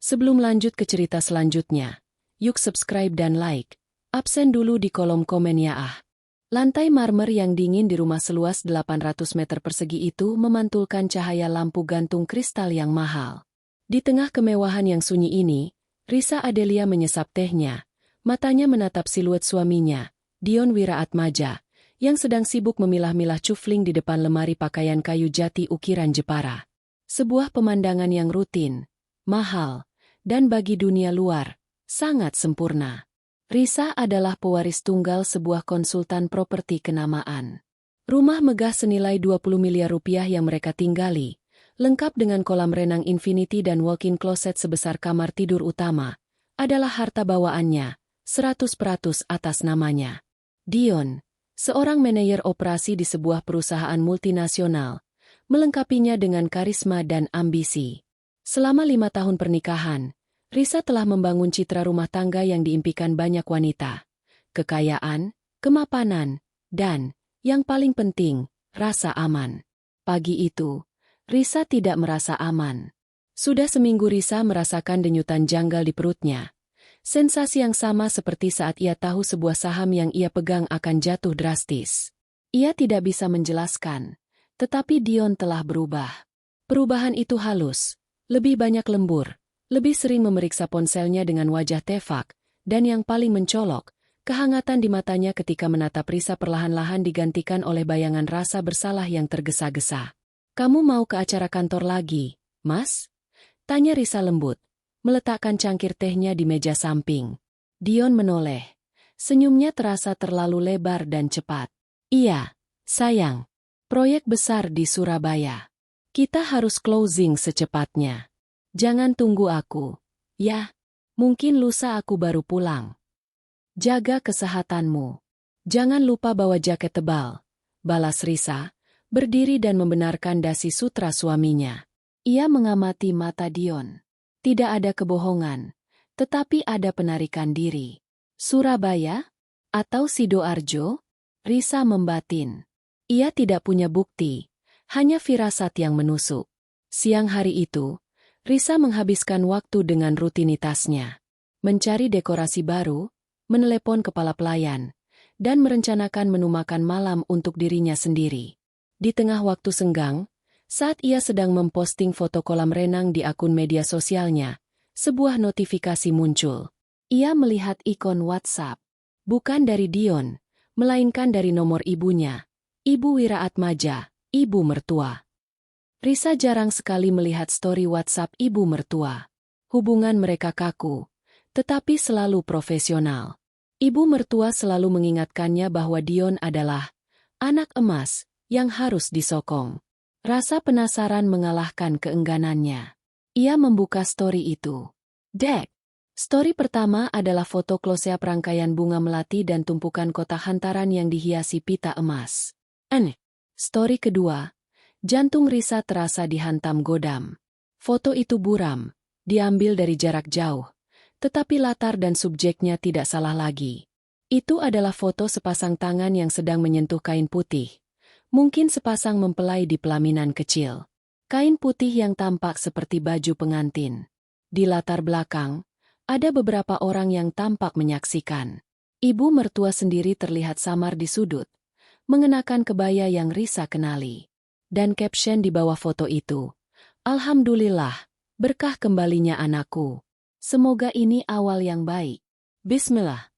Sebelum lanjut ke cerita selanjutnya, yuk subscribe dan like. Absen dulu di kolom komen ya ah. Lantai marmer yang dingin di rumah seluas 800 meter persegi itu memantulkan cahaya lampu gantung kristal yang mahal. Di tengah kemewahan yang sunyi ini, Risa Adelia menyesap tehnya. Matanya menatap siluet suaminya, Dion Wiraatmaja, yang sedang sibuk memilah-milah cufling di depan lemari pakaian kayu jati ukiran Jepara. Sebuah pemandangan yang rutin, mahal, dan bagi dunia luar, sangat sempurna. Risa adalah pewaris tunggal sebuah konsultan properti kenamaan. Rumah megah senilai 20 miliar rupiah yang mereka tinggali, lengkap dengan kolam renang infinity dan walk-in closet sebesar kamar tidur utama, adalah harta bawaannya, 100% atas namanya. Dion, seorang manajer operasi di sebuah perusahaan multinasional, melengkapinya dengan karisma dan ambisi. Selama 5 tahun pernikahan, Risa telah membangun citra rumah tangga yang diimpikan banyak wanita. Kekayaan, kemapanan, dan, yang paling penting, rasa aman. Pagi itu, Risa tidak merasa aman. Sudah seminggu Risa merasakan denyutan janggal di perutnya. Sensasi yang sama seperti saat ia tahu sebuah saham yang ia pegang akan jatuh drastis. Ia tidak bisa menjelaskan, tetapi Dion telah berubah. Perubahan itu halus, lebih banyak lembur, lebih sering memeriksa ponselnya dengan wajah tefak, dan yang paling mencolok, kehangatan di matanya ketika menatap Risa perlahan-lahan digantikan oleh bayangan rasa bersalah yang tergesa-gesa. "Kamu mau ke acara kantor lagi, Mas?" tanya Risa lembut, meletakkan cangkir tehnya di meja samping. Dion menoleh. Senyumnya terasa terlalu lebar dan cepat. "Iya, sayang. Proyek besar di Surabaya. Kita harus closing secepatnya. Jangan tunggu aku. Ya, mungkin lusa aku baru pulang. Jaga kesehatanmu. Jangan lupa bawa jaket tebal," balas Risa, berdiri dan membenarkan dasi sutra suaminya. Ia mengamati mata Dion. Tidak ada kebohongan, tetapi ada penarikan diri. "Surabaya? Atau Sidoarjo?" Risa membatin. Ia tidak punya bukti, hanya firasat yang menusuk. Siang hari itu, Risa menghabiskan waktu dengan rutinitasnya. Mencari dekorasi baru, menelepon kepala pelayan, dan merencanakan menu makan malam untuk dirinya sendiri. Di tengah waktu senggang, saat ia sedang memposting foto kolam renang di akun media sosialnya, sebuah notifikasi muncul. Ia melihat ikon WhatsApp. Bukan dari Dion, melainkan dari nomor ibunya, Ibu Wiraatmaja, ibu mertua. Risa jarang sekali melihat story WhatsApp ibu mertua. Hubungan mereka kaku, tetapi selalu profesional. Ibu mertua selalu mengingatkannya bahwa Dion adalah anak emas yang harus disokong. Rasa penasaran mengalahkan keengganannya. Ia membuka story itu. Dek. Story pertama adalah foto close-up rangkaian bunga melati dan tumpukan kotak hantaran yang dihiasi pita emas. Story kedua. Jantung Risa terasa dihantam godam. Foto itu buram, diambil dari jarak jauh, tetapi latar dan subjeknya tidak salah lagi. Itu adalah foto sepasang tangan yang sedang menyentuh kain putih, mungkin sepasang mempelai di pelaminan kecil. Kain putih yang tampak seperti baju pengantin. Di latar belakang, ada beberapa orang yang tampak menyaksikan. Ibu mertua sendiri terlihat samar di sudut, mengenakan kebaya yang Risa kenali. Dan caption di bawah foto itu, "Alhamdulillah, berkah kembalinya anakku. Semoga ini awal yang baik. Bismillah."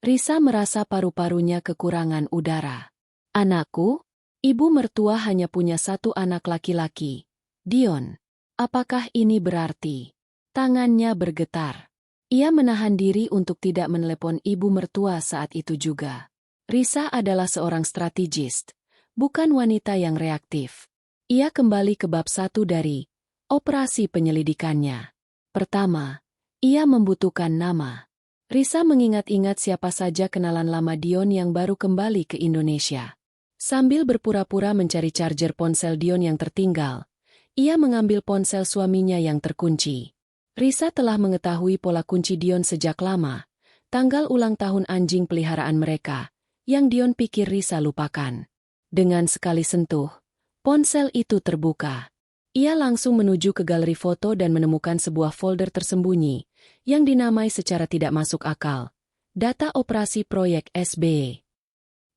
Risa merasa paru-parunya kekurangan udara. "Anakku? Ibu mertua hanya punya satu anak laki-laki. Dion, apakah ini berarti?" Tangannya bergetar. Ia menahan diri untuk tidak menelepon ibu mertua saat itu juga. Risa adalah seorang strategis, bukan wanita yang reaktif. Ia kembali ke bab 1 dari operasi penyelidikannya. Pertama, ia membutuhkan nama. Risa mengingat-ingat siapa saja kenalan lama Dion yang baru kembali ke Indonesia. Sambil berpura-pura mencari charger ponsel Dion yang tertinggal, ia mengambil ponsel suaminya yang terkunci. Risa telah mengetahui pola kunci Dion sejak lama, tanggal ulang tahun anjing peliharaan mereka, yang Dion pikir Risa lupakan. Dengan sekali sentuh, ponsel itu terbuka. Ia langsung menuju ke galeri foto dan menemukan sebuah folder tersembunyi, yang dinamai secara tidak masuk akal, Data Operasi Proyek SB.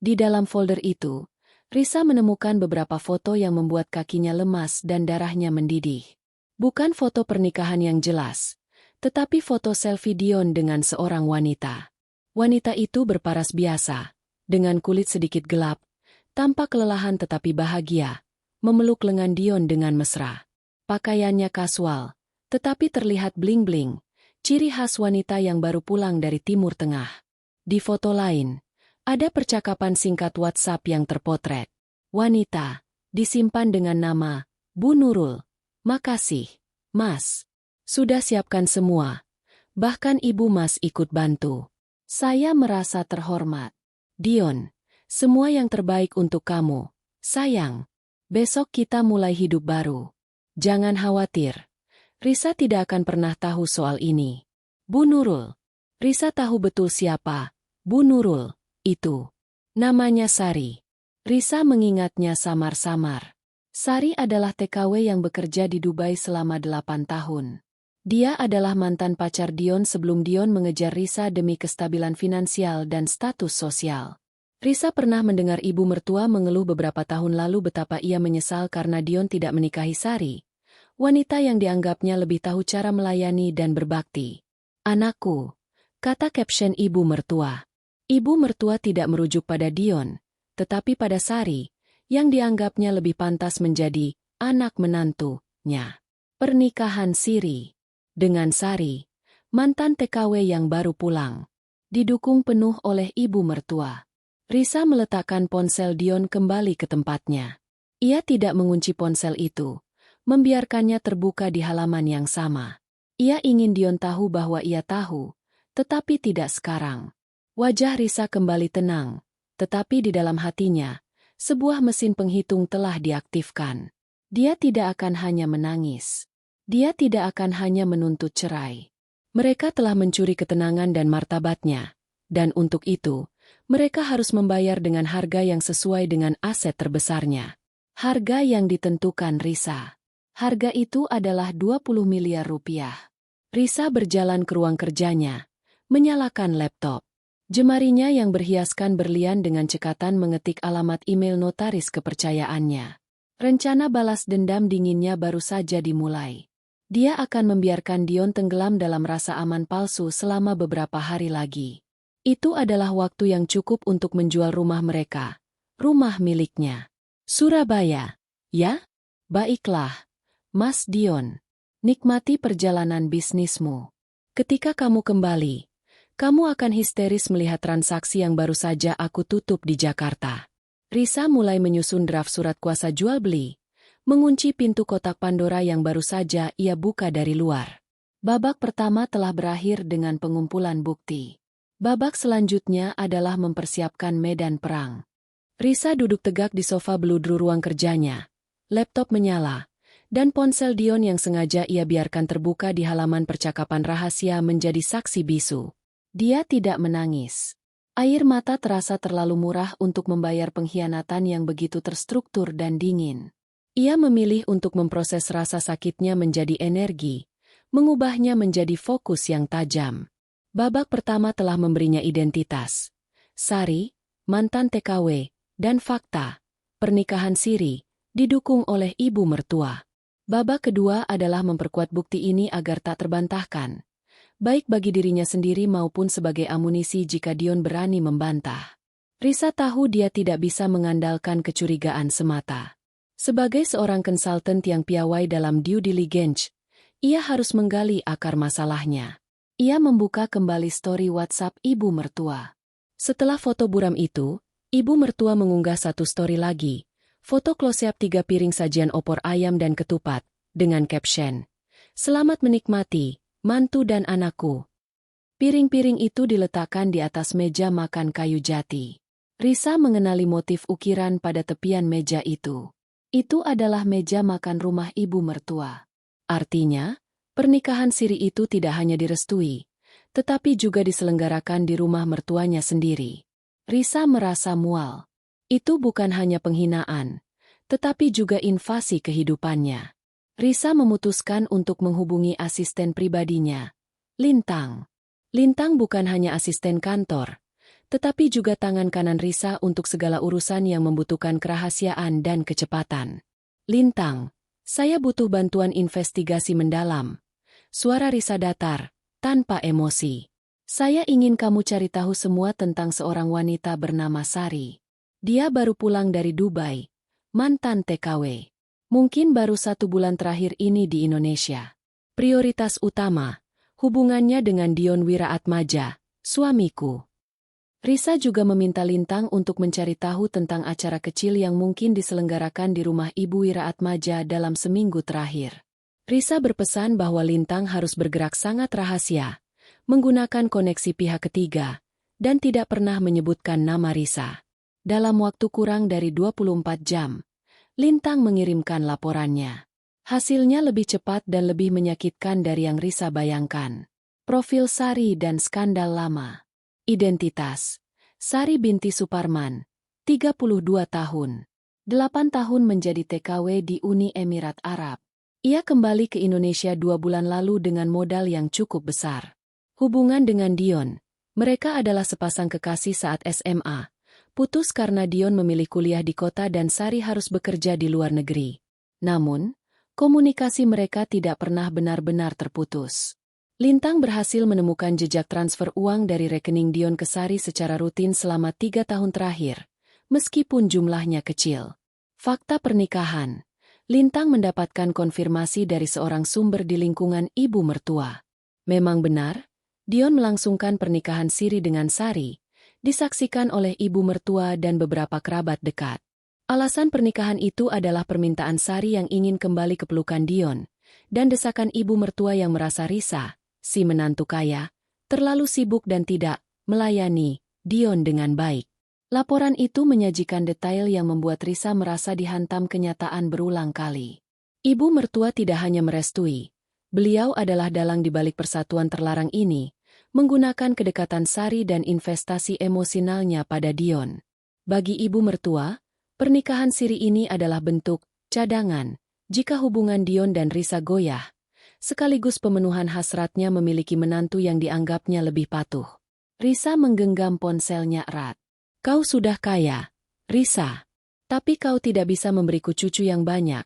Di dalam folder itu, Risa menemukan beberapa foto yang membuat kakinya lemas dan darahnya mendidih. Bukan foto pernikahan yang jelas, tetapi foto selfie Dion dengan seorang wanita. Wanita itu berparas biasa, dengan kulit sedikit gelap, tampak kelelahan tetapi bahagia, memeluk lengan Dion dengan mesra. Pakaiannya kasual, tetapi terlihat bling-bling, ciri khas wanita yang baru pulang dari Timur Tengah. Di foto lain, ada percakapan singkat WhatsApp yang terpotret. Wanita, disimpan dengan nama, Bu Nurul. Makasih, Mas. Sudah siapkan semua. Bahkan Ibu Mas ikut bantu. Saya merasa terhormat. Dion, semua yang terbaik untuk kamu. Sayang, besok kita mulai hidup baru. Jangan khawatir. Risa tidak akan pernah tahu soal ini. Bu Nurul. Risa tahu betul siapa Bu Nurul itu. Namanya Sari. Risa mengingatnya samar-samar. Sari adalah TKW yang bekerja di Dubai selama 8 tahun. Dia adalah mantan pacar Dion sebelum Dion mengejar Risa demi kestabilan finansial dan status sosial. Risa pernah mendengar ibu mertua mengeluh beberapa tahun lalu betapa ia menyesal karena Dion tidak menikahi Sari, wanita yang dianggapnya lebih tahu cara melayani dan berbakti. Anakku, kata caption ibu mertua. Ibu mertua tidak merujuk pada Dion, tetapi pada Sari, yang dianggapnya lebih pantas menjadi anak menantunya. Pernikahan siri dengan Sari, mantan TKW yang baru pulang, didukung penuh oleh ibu mertua. Risa meletakkan ponsel Dion kembali ke tempatnya. Ia tidak mengunci ponsel itu, membiarkannya terbuka di halaman yang sama. Ia ingin Dion tahu bahwa ia tahu, tetapi tidak sekarang. Wajah Risa kembali tenang, tetapi di dalam hatinya, sebuah mesin penghitung telah diaktifkan. Dia tidak akan hanya menangis. Dia tidak akan hanya menuntut cerai. Mereka telah mencuri ketenangan dan martabatnya, dan untuk itu, mereka harus membayar dengan harga yang sesuai dengan aset terbesarnya. Harga yang ditentukan Risa. Harga itu adalah 20 miliar rupiah. Risa berjalan ke ruang kerjanya, menyalakan laptop. Jemarinya yang berhiaskan berlian dengan cekatan mengetik alamat email notaris kepercayaannya. Rencana balas dendam dinginnya baru saja dimulai. Dia akan membiarkan Dion tenggelam dalam rasa aman palsu selama beberapa hari lagi. Itu adalah waktu yang cukup untuk menjual rumah mereka. Rumah miliknya. Surabaya. Ya? Baiklah. Mas Dion. Nikmati perjalanan bisnismu. Ketika kamu kembali, kamu akan histeris melihat transaksi yang baru saja aku tutup di Jakarta. Risa mulai menyusun draft surat kuasa jual beli, mengunci pintu kotak Pandora yang baru saja ia buka dari luar. Babak pertama telah berakhir dengan pengumpulan bukti. Babak selanjutnya adalah mempersiapkan medan perang. Risa duduk tegak di sofa beludru ruang kerjanya. Laptop menyala, dan ponsel Dion yang sengaja ia biarkan terbuka di halaman percakapan rahasia menjadi saksi bisu. Dia tidak menangis. Air mata terasa terlalu murah untuk membayar pengkhianatan yang begitu terstruktur dan dingin. Ia memilih untuk memproses rasa sakitnya menjadi energi, mengubahnya menjadi fokus yang tajam. Babak pertama telah memberinya identitas. Sari, mantan TKW, dan fakta, pernikahan siri, didukung oleh ibu mertua. Babak kedua adalah memperkuat bukti ini agar tak terbantahkan, baik bagi dirinya sendiri maupun sebagai amunisi jika Dion berani membantah. Risa tahu dia tidak bisa mengandalkan kecurigaan semata. Sebagai seorang konsultan yang piawai dalam due diligence, ia harus menggali akar masalahnya. Ia membuka kembali story WhatsApp ibu mertua. Setelah foto buram itu, ibu mertua mengunggah satu story lagi, foto close-up 3 piring sajian opor ayam dan ketupat, dengan caption, "Selamat menikmati, mantu dan anakku." Piring-piring itu diletakkan di atas meja makan kayu jati. Risa mengenali motif ukiran pada tepian meja itu. Itu adalah meja makan rumah ibu mertua. Artinya, pernikahan siri itu tidak hanya direstui, tetapi juga diselenggarakan di rumah mertuanya sendiri. Risa merasa mual. Itu bukan hanya penghinaan, tetapi juga invasi kehidupannya. Risa memutuskan untuk menghubungi asisten pribadinya, Lintang. Lintang bukan hanya asisten kantor, tetapi juga tangan kanan Risa untuk segala urusan yang membutuhkan kerahasiaan dan kecepatan. Lintang, saya butuh bantuan investigasi mendalam. Suara Risa datar, tanpa emosi. Saya ingin kamu cari tahu semua tentang seorang wanita bernama Sari. Dia baru pulang dari Dubai, mantan TKW. Mungkin baru 1 bulan terakhir ini di Indonesia. Prioritas utama, hubungannya dengan Dion Wiraatmaja, suamiku. Risa juga meminta Lintang untuk mencari tahu tentang acara kecil yang mungkin diselenggarakan di rumah Ibu Wiraatmaja dalam seminggu terakhir. Risa berpesan bahwa Lintang harus bergerak sangat rahasia, menggunakan koneksi pihak ketiga, dan tidak pernah menyebutkan nama Risa. Dalam waktu kurang dari 24 jam, Lintang mengirimkan laporannya. Hasilnya lebih cepat dan lebih menyakitkan dari yang Risa bayangkan. Profil Sari dan skandal lama. Identitas. Sari binti Suparman, 32 tahun. 8 tahun menjadi TKW di Uni Emirat Arab. Ia kembali ke Indonesia 2 bulan lalu dengan modal yang cukup besar. Hubungan dengan Dion. Mereka adalah sepasang kekasih saat SMA. Putus karena Dion memilih kuliah di kota dan Sari harus bekerja di luar negeri. Namun, komunikasi mereka tidak pernah benar-benar terputus. Lintang berhasil menemukan jejak transfer uang dari rekening Dion ke Sari secara rutin selama 3 tahun terakhir, meskipun jumlahnya kecil. Fakta pernikahan. Lintang mendapatkan konfirmasi dari seorang sumber di lingkungan ibu mertua. Memang benar, Dion melangsungkan pernikahan siri dengan Sari, disaksikan oleh ibu mertua dan beberapa kerabat dekat. Alasan pernikahan itu adalah permintaan Sari yang ingin kembali ke pelukan Dion, dan desakan ibu mertua yang merasa Risa, si menantu kaya, terlalu sibuk dan tidak melayani Dion dengan baik. Laporan itu menyajikan detail yang membuat Risa merasa dihantam kenyataan berulang kali. Ibu mertua tidak hanya merestui, beliau adalah dalang di balik persatuan terlarang ini, menggunakan kedekatan Sari dan investasi emosionalnya pada Dion. Bagi ibu mertua, pernikahan siri ini adalah bentuk cadangan jika hubungan Dion dan Risa goyah, sekaligus pemenuhan hasratnya memiliki menantu yang dianggapnya lebih patuh. Risa menggenggam ponselnya erat. Kau sudah kaya, Risa. Tapi kau tidak bisa memberiku cucu yang banyak,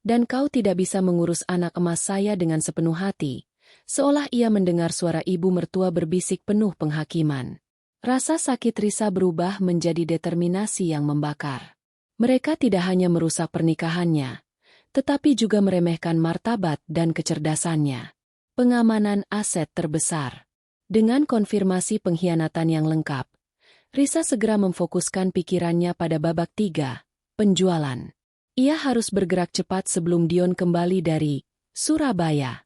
dan kau tidak bisa mengurus anak emas saya dengan sepenuh hati. Seolah ia mendengar suara ibu mertua berbisik penuh penghakiman. Rasa sakit Risa berubah menjadi determinasi yang membakar. Mereka tidak hanya merusak pernikahannya, tetapi juga meremehkan martabat dan kecerdasannya. Pengamanan aset terbesar. Dengan konfirmasi pengkhianatan yang lengkap, Risa segera memfokuskan pikirannya pada babak 3, penjualan. Ia harus bergerak cepat sebelum Dion kembali dari Surabaya.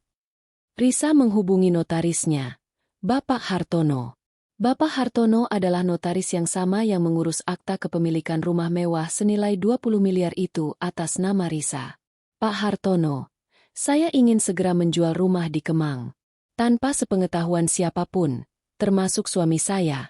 Risa menghubungi notarisnya, Bapak Hartono. Bapak Hartono adalah notaris yang sama yang mengurus akta kepemilikan rumah mewah senilai 20 miliar itu atas nama Risa. Pak Hartono, saya ingin segera menjual rumah di Kemang. Tanpa sepengetahuan siapapun, termasuk suami saya,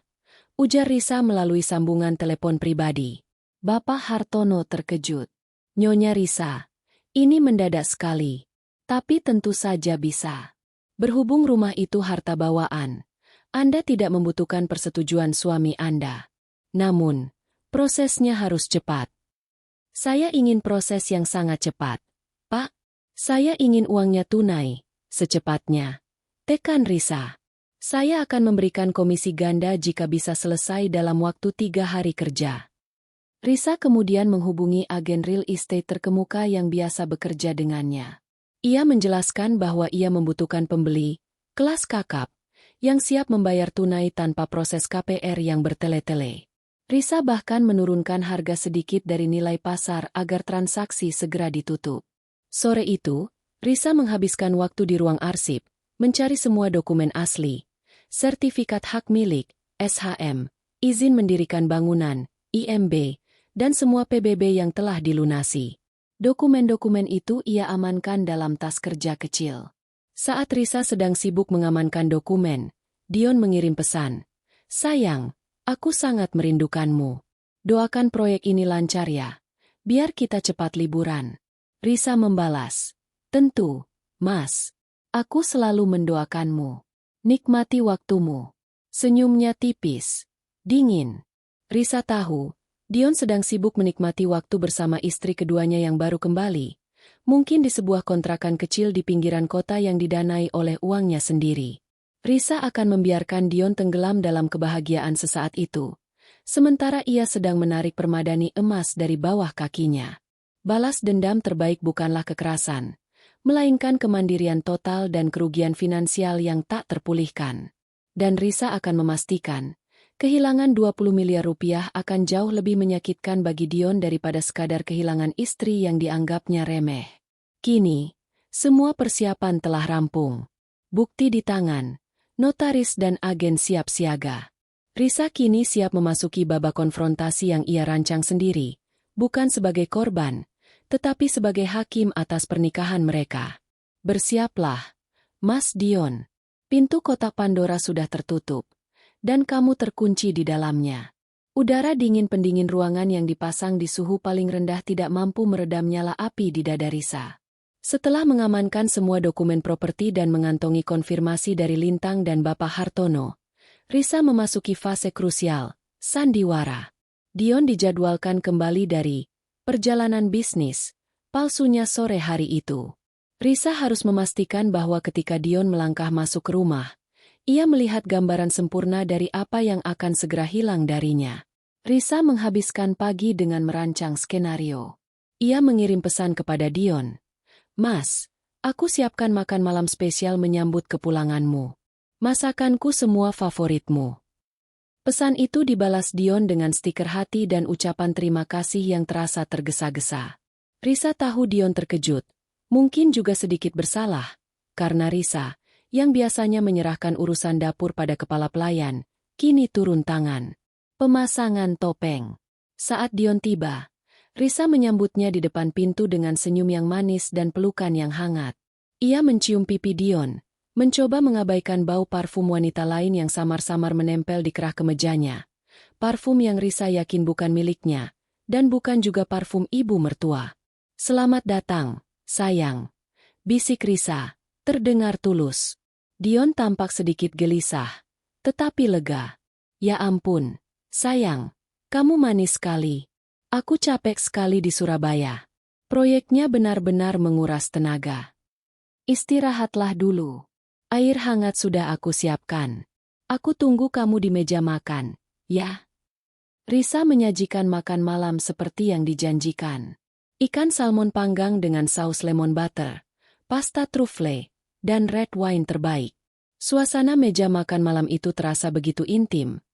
ujar Risa melalui sambungan telepon pribadi. Bapak Hartono terkejut. Nyonya Risa, ini mendadak sekali. Tapi tentu saja bisa. Berhubung rumah itu harta bawaan, Anda tidak membutuhkan persetujuan suami Anda. Namun, prosesnya harus cepat. Saya ingin proses yang sangat cepat, Pak. Saya ingin uangnya tunai, secepatnya. Tekan Risa. Saya akan memberikan komisi ganda jika bisa selesai dalam waktu 3 hari kerja. Risa kemudian menghubungi agen real estate terkemuka yang biasa bekerja dengannya. Ia menjelaskan bahwa ia membutuhkan pembeli, kelas kakap, yang siap membayar tunai tanpa proses KPR yang bertele-tele. Risa bahkan menurunkan harga sedikit dari nilai pasar agar transaksi segera ditutup. Sore itu, Risa menghabiskan waktu di ruang arsip, mencari semua dokumen asli, sertifikat hak milik, SHM, izin mendirikan bangunan, IMB, dan semua PBB yang telah dilunasi. Dokumen-dokumen itu ia amankan dalam tas kerja kecil. Saat Risa sedang sibuk mengamankan dokumen, Dion mengirim pesan. Sayang, aku sangat merindukanmu. Doakan proyek ini lancar ya. Biar kita cepat liburan. Risa membalas. Tentu, Mas. Aku selalu mendoakanmu. Nikmati waktumu. Senyumnya tipis. Dingin. Risa tahu, Dion sedang sibuk menikmati waktu bersama istri keduanya yang baru kembali. Mungkin di sebuah kontrakan kecil di pinggiran kota yang didanai oleh uangnya sendiri. Risa akan membiarkan Dion tenggelam dalam kebahagiaan sesaat itu. Sementara ia sedang menarik permadani emas dari bawah kakinya. Balas dendam terbaik bukanlah kekerasan, melainkan kemandirian total dan kerugian finansial yang tak terpulihkan. Dan Risa akan memastikan, kehilangan 20 miliar rupiah akan jauh lebih menyakitkan bagi Dion daripada sekadar kehilangan istri yang dianggapnya remeh. Kini, semua persiapan telah rampung. Bukti di tangan, notaris dan agen siap siaga. Risa kini siap memasuki babak konfrontasi yang ia rancang sendiri, bukan sebagai korban, tetapi sebagai hakim atas pernikahan mereka. Bersiaplah, Mas Dion. Pintu kotak Pandora sudah tertutup, dan kamu terkunci di dalamnya. Udara dingin pendingin ruangan yang dipasang di suhu paling rendah tidak mampu meredam nyala api di dada Risa. Setelah mengamankan semua dokumen properti dan mengantongi konfirmasi dari Lintang dan Bapak Hartono, Risa memasuki fase krusial, sandiwara. Dion dijadwalkan kembali dari perjalanan bisnis palsunya sore hari itu. Risa harus memastikan bahwa ketika Dion melangkah masuk ke rumah, ia melihat gambaran sempurna dari apa yang akan segera hilang darinya. Risa menghabiskan pagi dengan merancang skenario. Ia mengirim pesan kepada Dion. Mas, aku siapkan makan malam spesial menyambut kepulanganmu. Masakanku semua favoritmu. Pesan itu dibalas Dion dengan stiker hati dan ucapan terima kasih yang terasa tergesa-gesa. Risa tahu Dion terkejut, mungkin juga sedikit bersalah, karena Risa, yang biasanya menyerahkan urusan dapur pada kepala pelayan, kini turun tangan. Pemasangan topeng. Saat Dion tiba, Risa menyambutnya di depan pintu dengan senyum yang manis dan pelukan yang hangat. Ia mencium pipi Dion, mencoba mengabaikan bau parfum wanita lain yang samar-samar menempel di kerah kemejanya. Parfum yang Risa yakin bukan miliknya, dan bukan juga parfum ibu mertua. Selamat datang, sayang. Bisik Risa, terdengar tulus. Dion tampak sedikit gelisah, tetapi lega. Ya ampun, sayang, kamu manis sekali. Aku capek sekali di Surabaya. Proyeknya benar-benar menguras tenaga. Istirahatlah dulu. Air hangat sudah aku siapkan. Aku tunggu kamu di meja makan, ya? Risa menyajikan makan malam seperti yang dijanjikan. Ikan salmon panggang dengan saus lemon butter, pasta truffle, dan red wine terbaik. Suasana meja makan malam itu terasa begitu intim,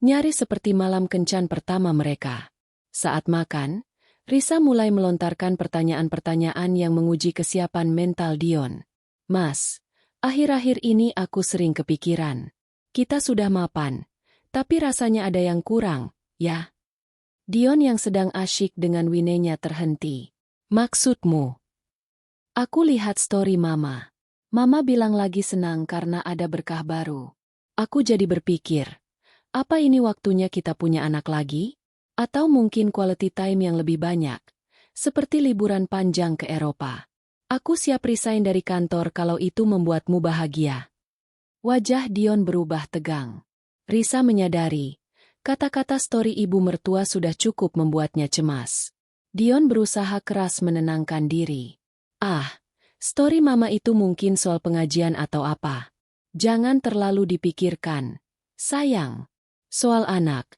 nyaris seperti malam kencan pertama mereka. Saat makan, Risa mulai melontarkan pertanyaan-pertanyaan yang menguji kesiapan mental Dion. Mas, akhir-akhir ini aku sering kepikiran. Kita sudah mapan, tapi rasanya ada yang kurang, ya? Dion yang sedang asyik dengan winenya terhenti. Maksudmu? Aku lihat story Mama. Mama bilang lagi senang karena ada berkah baru. Aku jadi berpikir, apa ini waktunya kita punya anak lagi? Atau mungkin quality time yang lebih banyak, seperti liburan panjang ke Eropa. Aku siap resign dari kantor kalau itu membuatmu bahagia. Wajah Dion berubah tegang. Risa menyadari, kata-kata story ibu mertua sudah cukup membuatnya cemas. Dion berusaha keras menenangkan diri. Story Mama itu mungkin soal pengajian atau apa. Jangan terlalu dipikirkan. Sayang. Soal anak,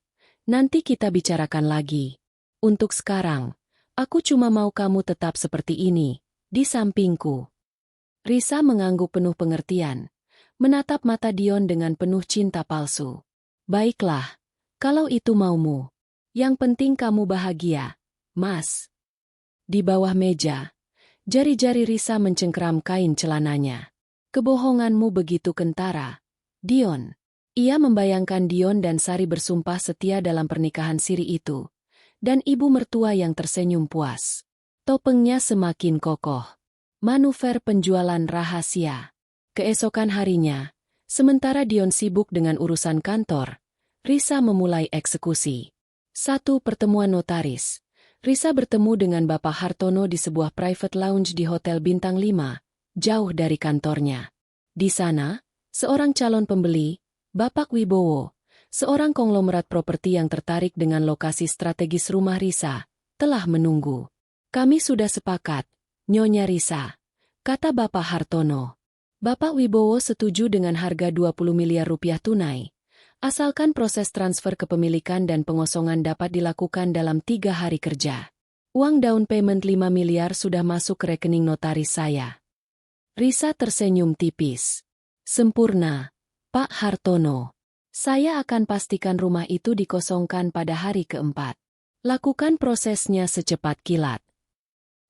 nanti kita bicarakan lagi. Untuk sekarang, aku cuma mau kamu tetap seperti ini, di sampingku. Risa mengangguk penuh pengertian, menatap mata Dion dengan penuh cinta palsu. Baiklah, kalau itu maumu. Yang penting kamu bahagia, Mas. Di bawah meja, jari-jari Risa mencengkeram kain celananya. Kebohonganmu begitu kentara, Dion. Ia membayangkan Dion dan Sari bersumpah setia dalam pernikahan siri itu, dan ibu mertua yang tersenyum puas. Topengnya semakin kokoh. Manuver penjualan rahasia. Keesokan harinya, sementara Dion sibuk dengan urusan kantor, Risa memulai eksekusi. 1. Pertemuan notaris. Risa bertemu dengan Bapak Hartono di sebuah private lounge di Hotel Bintang 5, jauh dari kantornya. Di sana, seorang calon pembeli, Bapak Wibowo, seorang konglomerat properti yang tertarik dengan lokasi strategis rumah Risa, telah menunggu. Kami sudah sepakat, Nyonya Risa, kata Bapak Hartono. Bapak Wibowo setuju dengan harga 20 miliar rupiah tunai, asalkan proses transfer kepemilikan dan pengosongan dapat dilakukan dalam 3 hari kerja. Uang down payment 5 miliar sudah masuk ke rekening notaris saya. Risa tersenyum tipis. Sempurna, Pak Hartono. Saya akan pastikan rumah itu dikosongkan pada hari keempat. Lakukan prosesnya secepat kilat.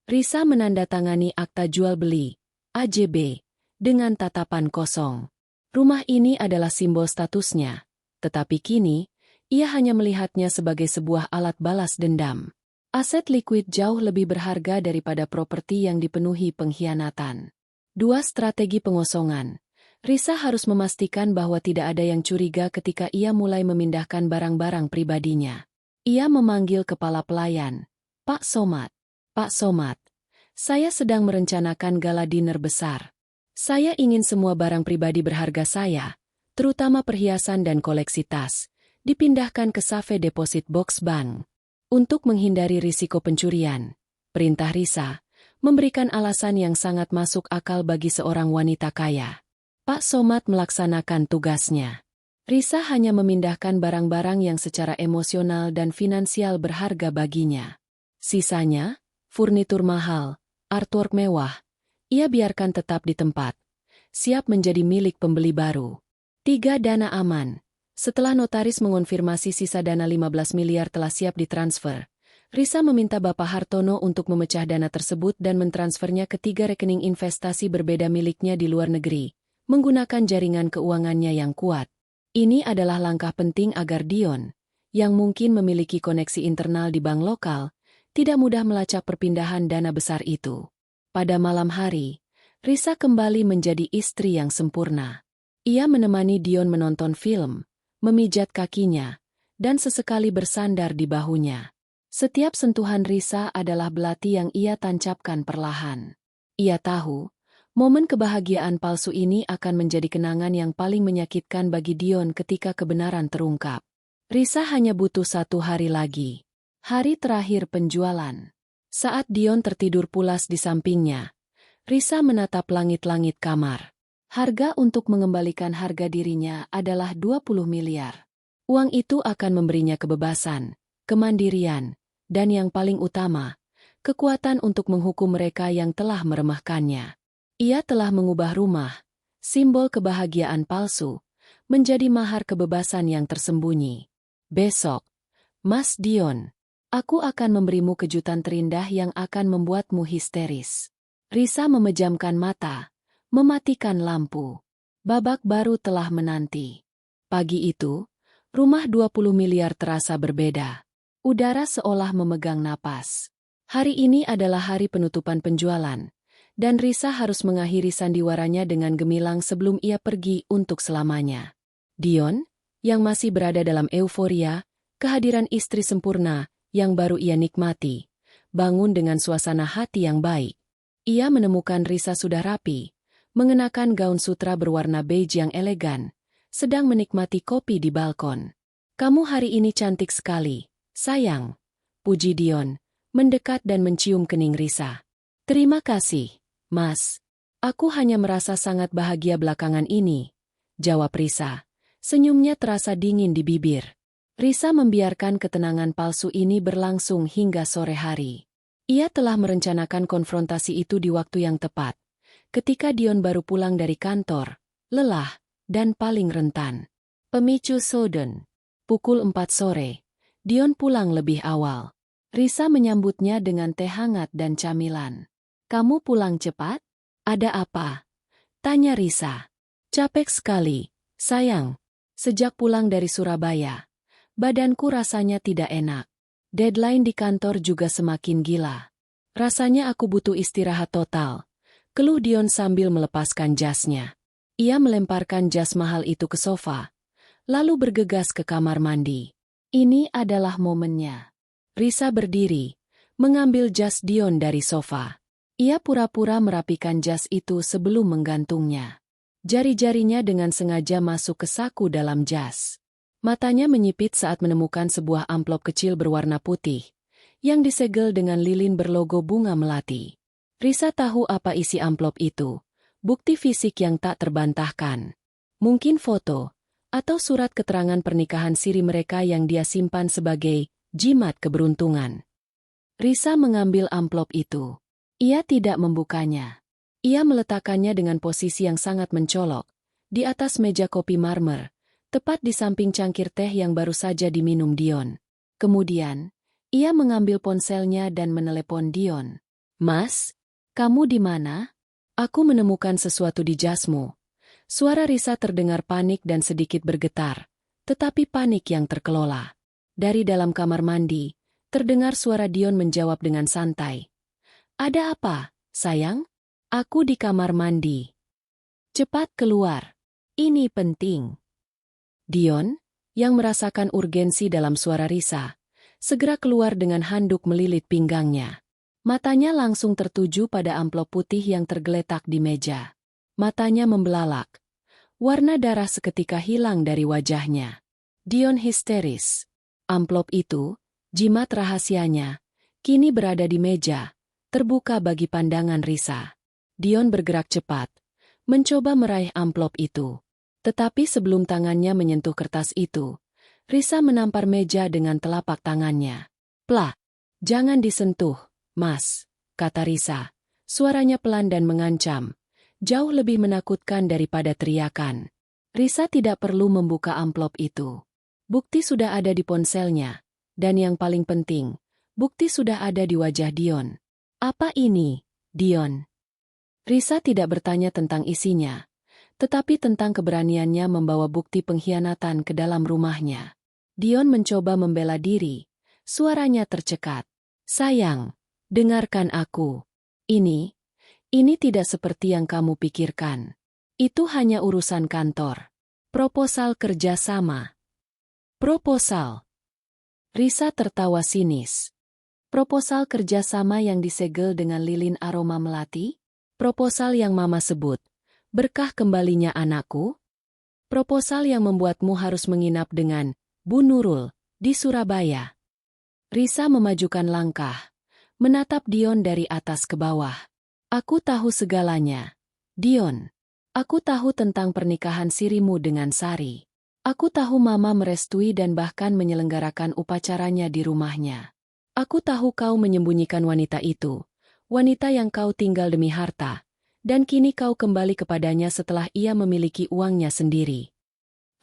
Risa menandatangani akta jual beli, AJB, dengan tatapan kosong. Rumah ini adalah simbol statusnya. Tetapi kini, ia hanya melihatnya sebagai sebuah alat balas dendam. Aset likuid jauh lebih berharga daripada properti yang dipenuhi pengkhianatan. 2 strategi pengosongan. Risa harus memastikan bahwa tidak ada yang curiga ketika ia mulai memindahkan barang-barang pribadinya. Ia memanggil kepala pelayan. Pak Somad. Pak Somad. Saya sedang merencanakan gala dinner besar. Saya ingin semua barang pribadi berharga saya, terutama perhiasan dan koleksi tas, dipindahkan ke safe deposit box bank. Untuk menghindari risiko pencurian, perintah Risa memberikan alasan yang sangat masuk akal bagi seorang wanita kaya. Pak Somad melaksanakan tugasnya. Risa hanya memindahkan barang-barang yang secara emosional dan finansial berharga baginya. Sisanya, furnitur mahal, artwork mewah, ia biarkan tetap di tempat, siap menjadi milik pembeli baru. 3. Dana aman. Setelah notaris mengonfirmasi sisa dana 15 miliar telah siap ditransfer, Risa meminta Bapak Hartono untuk memecah dana tersebut dan mentransfernya ke 3 rekening investasi berbeda miliknya di luar negeri, menggunakan jaringan keuangannya yang kuat. Ini adalah langkah penting agar Dion, yang mungkin memiliki koneksi internal di bank lokal, tidak mudah melacak perpindahan dana besar itu. Pada malam hari, Risa kembali menjadi istri yang sempurna. Ia menemani Dion menonton film, memijat kakinya, dan sesekali bersandar di bahunya. Setiap sentuhan Risa adalah belati yang ia tancapkan perlahan. Ia tahu, momen kebahagiaan palsu ini akan menjadi kenangan yang paling menyakitkan bagi Dion ketika kebenaran terungkap. Risa hanya butuh 1 hari lagi. Hari terakhir penjualan. Saat Dion tertidur pulas di sampingnya, Risa menatap langit-langit kamar. Harga untuk mengembalikan harga dirinya adalah 20 miliar. Uang itu akan memberinya kebebasan, kemandirian, dan yang paling utama, kekuatan untuk menghukum mereka yang telah meremehkannya. Ia telah mengubah rumah, simbol kebahagiaan palsu, menjadi mahar kebebasan yang tersembunyi. Besok, Mas Dion, aku akan memberimu kejutan terindah yang akan membuatmu histeris. Risa memejamkan mata, mematikan lampu. Babak baru telah menanti. Pagi itu, rumah 20 miliar terasa berbeda. Udara seolah memegang napas. Hari ini adalah hari penutupan penjualan, dan Risa harus mengakhiri sandiwaranya dengan gemilang sebelum ia pergi untuk selamanya. Dion, yang masih berada dalam euforia, kehadiran istri sempurna yang baru ia nikmati, bangun dengan suasana hati yang baik. Ia menemukan Risa sudah rapi, mengenakan gaun sutra berwarna beige yang elegan, sedang menikmati kopi di balkon. Kamu hari ini cantik sekali, sayang, puji Dion, mendekat dan mencium kening Risa. Terima kasih, Mas. Aku hanya merasa sangat bahagia belakangan ini, jawab Risa. Senyumnya terasa dingin di bibir. Risa membiarkan ketenangan palsu ini berlangsung hingga sore hari. Ia telah merencanakan konfrontasi itu di waktu yang tepat. Ketika Dion baru pulang dari kantor, lelah, dan paling rentan. Pemicu Soden. Pukul 4 sore, Dion pulang lebih awal. Risa menyambutnya dengan teh hangat dan camilan. Kamu pulang cepat? Ada apa? Tanya Risa. Capek sekali, sayang. Sejak pulang dari Surabaya, badanku rasanya tidak enak. Deadline di kantor juga semakin gila. Rasanya aku butuh istirahat total. Keluh Dion sambil melepaskan jasnya. Ia melemparkan jas mahal itu ke sofa, lalu bergegas ke kamar mandi. Ini adalah momennya. Risa berdiri, mengambil jas Dion dari sofa. Ia pura-pura merapikan jas itu sebelum menggantungnya. Jari-jarinya dengan sengaja masuk ke saku dalam jas. Matanya menyipit saat menemukan sebuah amplop kecil berwarna putih, yang disegel dengan lilin berlogo bunga melati. Risa tahu apa isi amplop itu, bukti fisik yang tak terbantahkan. Mungkin foto, atau surat keterangan pernikahan siri mereka yang dia simpan sebagai jimat keberuntungan. Risa mengambil amplop itu. Ia tidak membukanya. Ia meletakkannya dengan posisi yang sangat mencolok, di atas meja kopi marmer, tepat di samping cangkir teh yang baru saja diminum Dion. Kemudian, ia mengambil ponselnya dan menelepon Dion. "Mas, kamu di mana? Aku menemukan sesuatu di jasmu." Suara Risa terdengar panik dan sedikit bergetar, tetapi panik yang terkelola. Dari dalam kamar mandi, terdengar suara Dion menjawab dengan santai. "Ada apa, sayang? Aku di kamar mandi." "Cepat keluar. Ini penting." Dion, yang merasakan urgensi dalam suara Risa, segera keluar dengan handuk melilit pinggangnya. Matanya langsung tertuju pada amplop putih yang tergeletak di meja. Matanya membelalak. Warna darah seketika hilang dari wajahnya. Dion histeris. Amplop itu, jimat rahasianya, kini berada di meja, terbuka bagi pandangan Risa. Dion bergerak cepat, mencoba meraih amplop itu. Tetapi sebelum tangannya menyentuh kertas itu, Risa menampar meja dengan telapak tangannya. "Plah, jangan disentuh, Mas," kata Risa. Suaranya pelan dan mengancam, jauh lebih menakutkan daripada teriakan. Risa tidak perlu membuka amplop itu. Bukti sudah ada di ponselnya, dan yang paling penting, bukti sudah ada di wajah Dion. "Apa ini, Dion?" Risa tidak bertanya tentang isinya, tetapi tentang keberaniannya membawa bukti pengkhianatan ke dalam rumahnya. Dion mencoba membela diri, suaranya tercekat. "Sayang, dengarkan aku. Ini tidak seperti yang kamu pikirkan. Itu hanya urusan kantor. Proposal kerjasama." "Proposal?" Risa tertawa sinis. "Proposal kerjasama yang disegel dengan lilin aroma melati? Proposal yang Mama sebut, berkah kembalinya anakku? Proposal yang membuatmu harus menginap dengan Bu Nurul di Surabaya?" Risa memajukan langkah, menatap Dion dari atas ke bawah. "Aku tahu segalanya, Dion. Aku tahu tentang pernikahan sirimu dengan Sari. Aku tahu Mama merestui dan bahkan menyelenggarakan upacaranya di rumahnya. Aku tahu kau menyembunyikan wanita itu, wanita yang kau tinggal demi harta, dan kini kau kembali kepadanya setelah ia memiliki uangnya sendiri."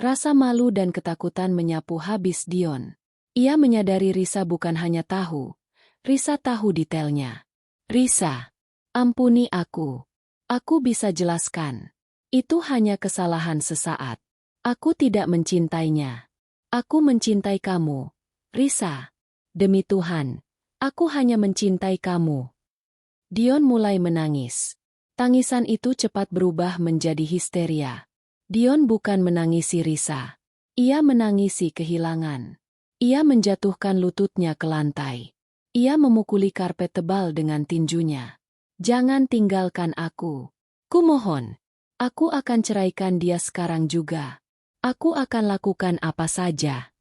Rasa malu dan ketakutan menyapu habis Dion. Ia menyadari Risa bukan hanya tahu, Risa tahu detailnya. "Risa, ampuni aku. Aku bisa jelaskan. Itu hanya kesalahan sesaat. Aku tidak mencintainya. Aku mencintai kamu, Risa. Demi Tuhan, aku hanya mencintai kamu." Dion mulai menangis. Tangisan itu cepat berubah menjadi histeria. Dion bukan menangisi Risa. Ia menangisi kehilangan. Ia menjatuhkan lututnya ke lantai. Ia memukuli karpet tebal dengan tinjunya. "Jangan tinggalkan aku. Kumohon. Aku akan ceraikan dia sekarang juga. Aku akan lakukan apa saja."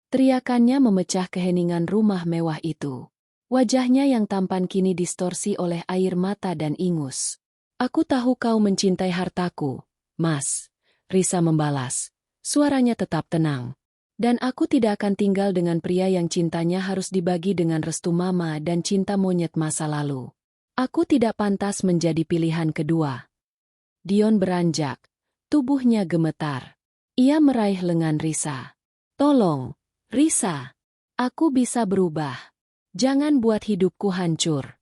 Teriakannya memecah keheningan rumah mewah itu. Wajahnya yang tampan kini distorsi oleh air mata dan ingus. "Aku tahu kau mencintai hartaku, Mas," Risa membalas. Suaranya tetap tenang. "Dan aku tidak akan tinggal dengan pria yang cintanya harus dibagi dengan restu Mama dan cinta monyet masa lalu. Aku tidak pantas menjadi pilihan kedua." Dion beranjak. Tubuhnya gemetar. Ia meraih lengan Risa. "Tolong, Risa. Aku bisa berubah. Jangan buat hidupku hancur."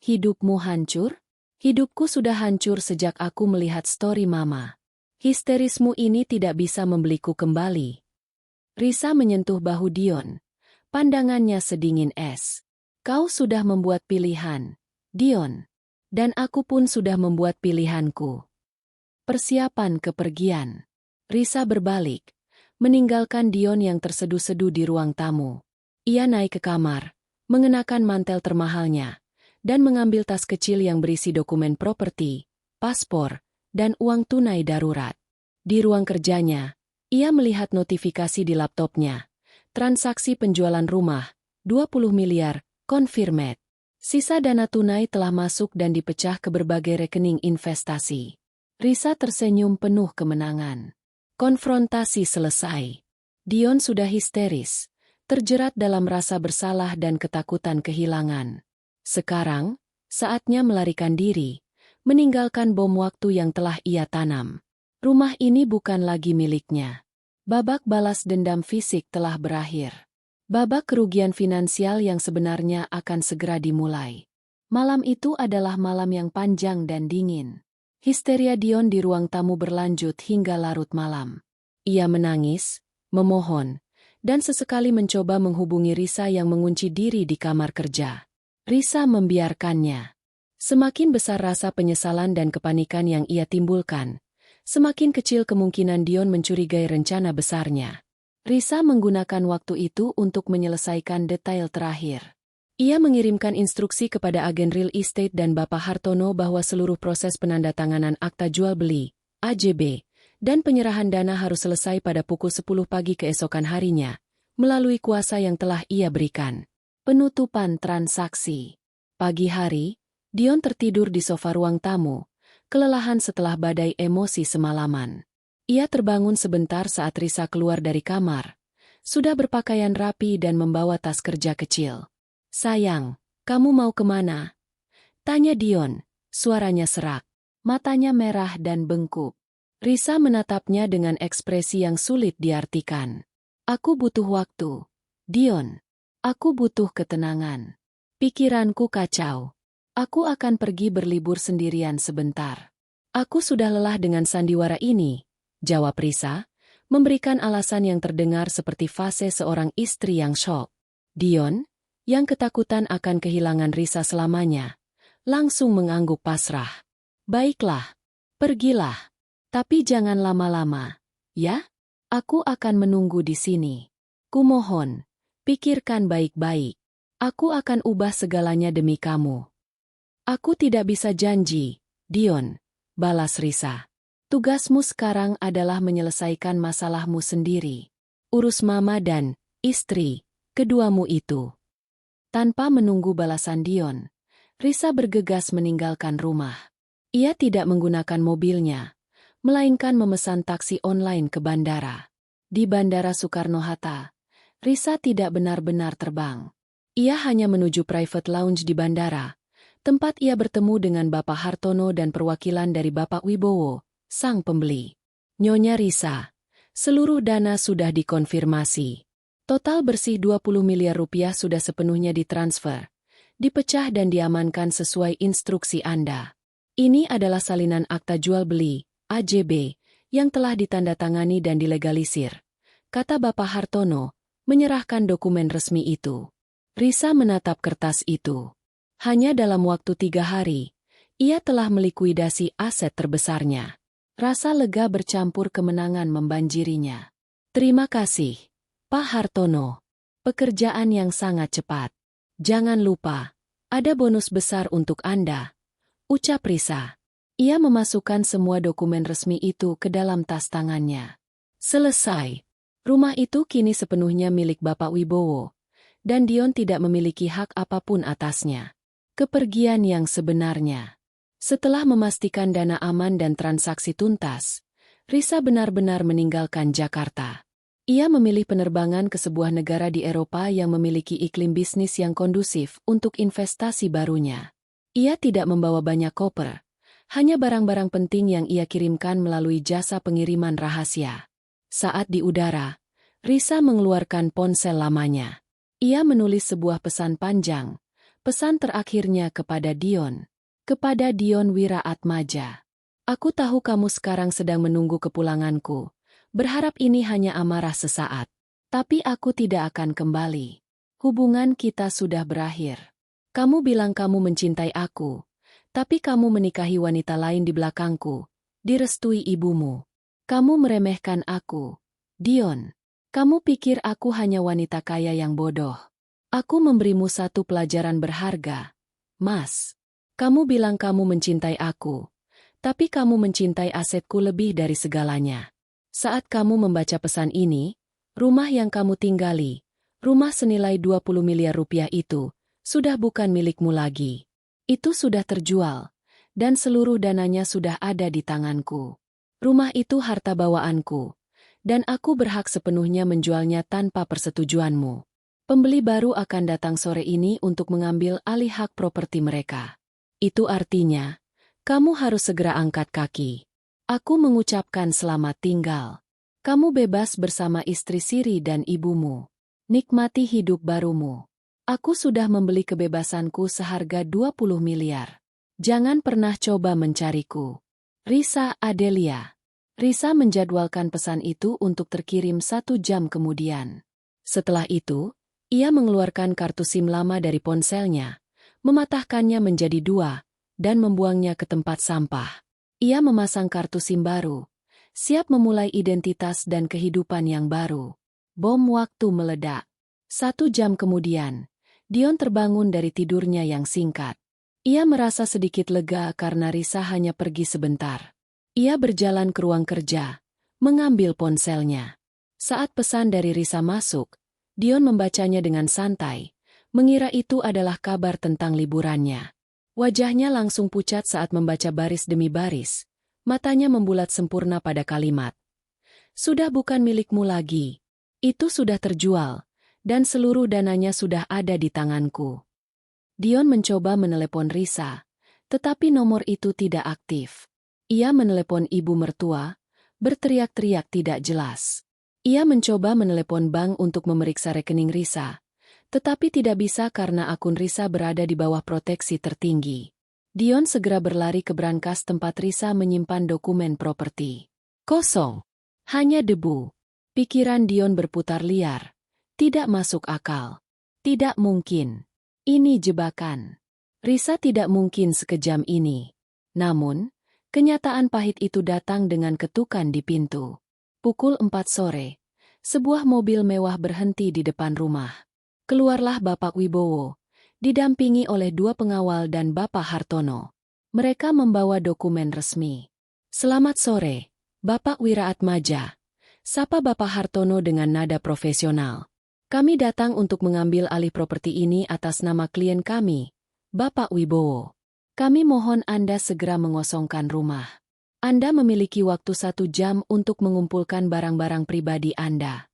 "Hidupmu hancur? Hidupku sudah hancur sejak aku melihat story Mama. Histerismu ini tidak bisa membeliku kembali." Risa menyentuh bahu Dion. Pandangannya sedingin es. "Kau sudah membuat pilihan, Dion. Dan aku pun sudah membuat pilihanku." Persiapan kepergian. Risa berbalik, meninggalkan Dion yang terseduh-seduh di ruang tamu. Ia naik ke kamar, mengenakan mantel termahalnya, dan mengambil tas kecil yang berisi dokumen properti, paspor, dan uang tunai darurat. Di ruang kerjanya, ia melihat notifikasi di laptopnya. Transaksi penjualan rumah, 20 miliar, confirmed. Sisa dana tunai telah masuk dan dipecah ke berbagai rekening investasi. Risa tersenyum penuh kemenangan. Konfrontasi selesai. Dion sudah histeris, terjerat dalam rasa bersalah dan ketakutan kehilangan. Sekarang, saatnya melarikan diri, meninggalkan bom waktu yang telah ia tanam. Rumah ini bukan lagi miliknya. Babak balas dendam fisik telah berakhir. Babak kerugian finansial yang sebenarnya akan segera dimulai. Malam itu adalah malam yang panjang dan dingin. Histeria Dion di ruang tamu berlanjut hingga larut malam. Ia menangis, memohon, dan sesekali mencoba menghubungi Risa yang mengunci diri di kamar kerja. Risa membiarkannya. Semakin besar rasa penyesalan dan kepanikan yang ia timbulkan, semakin kecil kemungkinan Dion mencurigai rencana besarnya. Risa menggunakan waktu itu untuk menyelesaikan detail terakhir. Ia mengirimkan instruksi kepada agen real estate dan Bapak Hartono bahwa seluruh proses penandatanganan akta jual beli, AJB, dan penyerahan dana harus selesai pada pukul 10 pagi keesokan harinya, melalui kuasa yang telah ia berikan. Penutupan transaksi. Pagi hari, Dion tertidur di sofa ruang tamu, kelelahan setelah badai emosi semalaman. Ia terbangun sebentar saat Risa keluar dari kamar. Sudah berpakaian rapi dan membawa tas kerja kecil. "Sayang, kamu mau kemana?" tanya Dion, suaranya serak. Matanya merah dan bengkuk. Risa menatapnya dengan ekspresi yang sulit diartikan. "Aku butuh waktu, Dion. Aku butuh ketenangan. Pikiranku kacau. Aku akan pergi berlibur sendirian sebentar." "Aku sudah lelah dengan sandiwara ini," jawab Risa, memberikan alasan yang terdengar seperti fase seorang istri yang syok. Dion, yang ketakutan akan kehilangan Risa selamanya, langsung mengangguk pasrah. "Baiklah, pergilah. Tapi jangan lama-lama, ya? Aku akan menunggu di sini. Kumohon, pikirkan baik-baik. Aku akan ubah segalanya demi kamu." "Aku tidak bisa janji, Dion," balas Risa. "Tugasmu sekarang adalah menyelesaikan masalahmu sendiri. Urus mama dan istri keduamu itu." Tanpa menunggu balasan Dion, Risa bergegas meninggalkan rumah. Ia tidak menggunakan mobilnya, melainkan memesan taksi online ke bandara. Di Bandara Soekarno-Hatta, Risa tidak benar-benar terbang. Ia hanya menuju private lounge di bandara, tempat ia bertemu dengan Bapak Hartono dan perwakilan dari Bapak Wibowo, sang pembeli. "Nyonya Risa, seluruh dana sudah dikonfirmasi. Total bersih 20 miliar rupiah sudah sepenuhnya ditransfer, dipecah dan diamankan sesuai instruksi Anda. Ini adalah salinan akta jual beli, AJB, yang telah ditandatangani dan dilegalisir," kata Bapak Hartono, menyerahkan dokumen resmi itu. Risa menatap kertas itu. Hanya dalam waktu 3 hari, ia telah melikuidasi aset terbesarnya. Rasa lega bercampur kemenangan membanjirinya. "Terima kasih, Pak Hartono. Pekerjaan yang sangat cepat. Jangan lupa, ada bonus besar untuk Anda," ucap Risa. Ia memasukkan semua dokumen resmi itu ke dalam tas tangannya. Selesai. Rumah itu kini sepenuhnya milik Bapak Wibowo, dan Dion tidak memiliki hak apapun atasnya. Kepergian yang sebenarnya. Setelah memastikan dana aman dan transaksi tuntas, Risa benar-benar meninggalkan Jakarta. Ia memilih penerbangan ke sebuah negara di Eropa yang memiliki iklim bisnis yang kondusif untuk investasi barunya. Ia tidak membawa banyak koper, hanya barang-barang penting yang ia kirimkan melalui jasa pengiriman rahasia. Saat di udara, Risa mengeluarkan ponsel lamanya. Ia menulis sebuah pesan panjang, pesan terakhirnya kepada Dion. Kepada Dion Wiraatmaja. "Aku tahu kamu sekarang sedang menunggu kepulanganku. Berharap ini hanya amarah sesaat. Tapi aku tidak akan kembali. Hubungan kita sudah berakhir. Kamu bilang kamu mencintai aku, tapi kamu menikahi wanita lain di belakangku, direstui ibumu. Kamu meremehkan aku, Dion. Kamu pikir aku hanya wanita kaya yang bodoh. Aku memberimu satu pelajaran berharga. Mas, kamu bilang kamu mencintai aku, tapi kamu mencintai asetku lebih dari segalanya. Saat kamu membaca pesan ini, rumah yang kamu tinggali, rumah senilai 20 miliar rupiah itu, sudah bukan milikmu lagi. Itu sudah terjual, dan seluruh dananya sudah ada di tanganku. Rumah itu harta bawaanku, dan aku berhak sepenuhnya menjualnya tanpa persetujuanmu. Pembeli baru akan datang sore ini untuk mengambil alih hak properti mereka. Itu artinya, kamu harus segera angkat kaki. Aku mengucapkan selamat tinggal. Kamu bebas bersama istri Siri dan ibumu. Nikmati hidup barumu. Aku sudah membeli kebebasanku seharga 20 miliar. Jangan pernah coba mencariku. Risa Adelia. Risa menjadwalkan pesan itu untuk terkirim 1 jam kemudian. Setelah itu, ia mengeluarkan kartu SIM lama dari ponselnya, mematahkannya menjadi 2, dan membuangnya ke tempat sampah. Ia memasang kartu SIM baru, siap memulai identitas dan kehidupan yang baru. Bom waktu meledak. 1 jam kemudian, Dion terbangun dari tidurnya yang singkat. Ia merasa sedikit lega karena Risa hanya pergi sebentar. Ia berjalan ke ruang kerja, mengambil ponselnya. Saat pesan dari Risa masuk, Dion membacanya dengan santai, mengira itu adalah kabar tentang liburannya. Wajahnya langsung pucat saat membaca baris demi baris, matanya membulat sempurna pada kalimat. Sudah bukan milikmu lagi. Itu sudah terjual, dan seluruh dananya sudah ada di tanganku. Dion mencoba menelepon Risa, tetapi nomor itu tidak aktif. Ia menelepon ibu mertua, berteriak-teriak tidak jelas. Ia mencoba menelepon bank untuk memeriksa rekening Risa, tetapi tidak bisa karena akun Risa berada di bawah proteksi tertinggi. Dion segera berlari ke brankas tempat Risa menyimpan dokumen properti. Kosong. Hanya debu. Pikiran Dion berputar liar. Tidak masuk akal. Tidak mungkin. Ini jebakan. Risa tidak mungkin sekejam ini. Namun, kenyataan pahit itu datang dengan ketukan di pintu. Pukul 4 sore, sebuah mobil mewah berhenti di depan rumah. Keluarlah Bapak Wibowo, didampingi oleh 2 pengawal dan Bapak Hartono. Mereka membawa dokumen resmi. Selamat sore, Bapak Wiraatmaja. Sapa Bapak Hartono dengan nada profesional. Kami datang untuk mengambil alih properti ini atas nama klien kami, Bapak Wibowo. Kami mohon Anda segera mengosongkan rumah. Anda memiliki waktu 1 jam untuk mengumpulkan barang-barang pribadi Anda.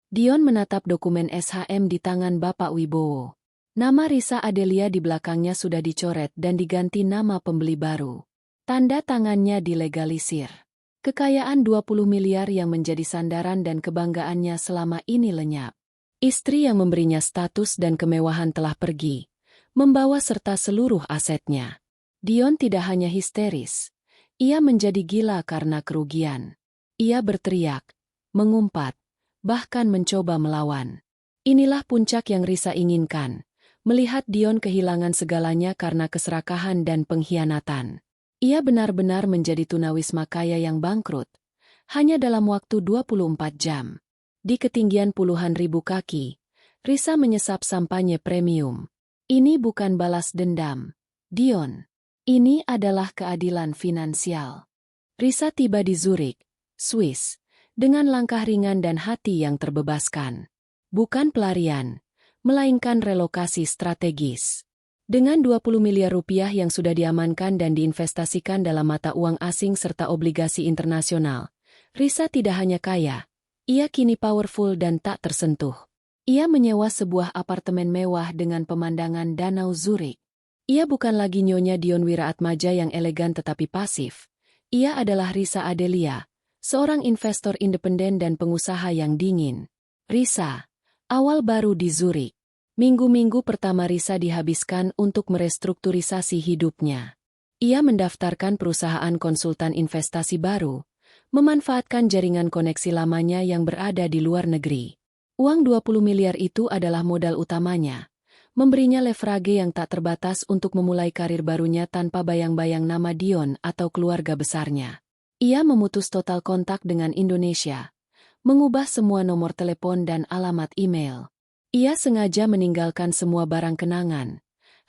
Dion menatap dokumen SHM di tangan Bapak Wibowo. Nama Risa Adelia di belakangnya sudah dicoret dan diganti nama pembeli baru. Tanda tangannya dilegalisir. Kekayaan 20 miliar yang menjadi sandaran dan kebanggaannya selama ini lenyap. Istri yang memberinya status dan kemewahan telah pergi, membawa serta seluruh asetnya. Dion tidak hanya histeris, ia menjadi gila karena kerugian. Ia berteriak, mengumpat, bahkan mencoba melawan. Inilah puncak yang Risa inginkan, melihat Dion kehilangan segalanya karena keserakahan dan pengkhianatan. Ia benar-benar menjadi tunawisma kaya yang bangkrut, hanya dalam waktu 24 jam. Di ketinggian puluhan ribu kaki, Risa menyesap sampanye premium. Ini bukan balas dendam, Dion. Ini adalah keadilan finansial. Risa tiba di Zurich, Swiss, dengan langkah ringan dan hati yang terbebaskan. Bukan pelarian, melainkan relokasi strategis. Dengan 20 miliar rupiah yang sudah diamankan dan diinvestasikan dalam mata uang asing serta obligasi internasional, Risa tidak hanya kaya, ia kini powerful dan tak tersentuh. Ia menyewa sebuah apartemen mewah dengan pemandangan Danau Zurich. Ia bukan lagi nyonya Dion Wiraatmaja yang elegan tetapi pasif. Ia adalah Risa Adelia, seorang investor independen dan pengusaha yang dingin. Risa, awal baru di Zurich. Minggu-minggu pertama Risa dihabiskan untuk merestrukturisasi hidupnya. Ia mendaftarkan perusahaan konsultan investasi baru, memanfaatkan jaringan koneksi lamanya yang berada di luar negeri. Uang 20 miliar itu adalah modal utamanya, memberinya leverage yang tak terbatas untuk memulai karir barunya tanpa bayang-bayang nama Dion atau keluarga besarnya. Ia memutus total kontak dengan Indonesia, mengubah semua nomor telepon dan alamat email. Ia sengaja meninggalkan semua barang kenangan,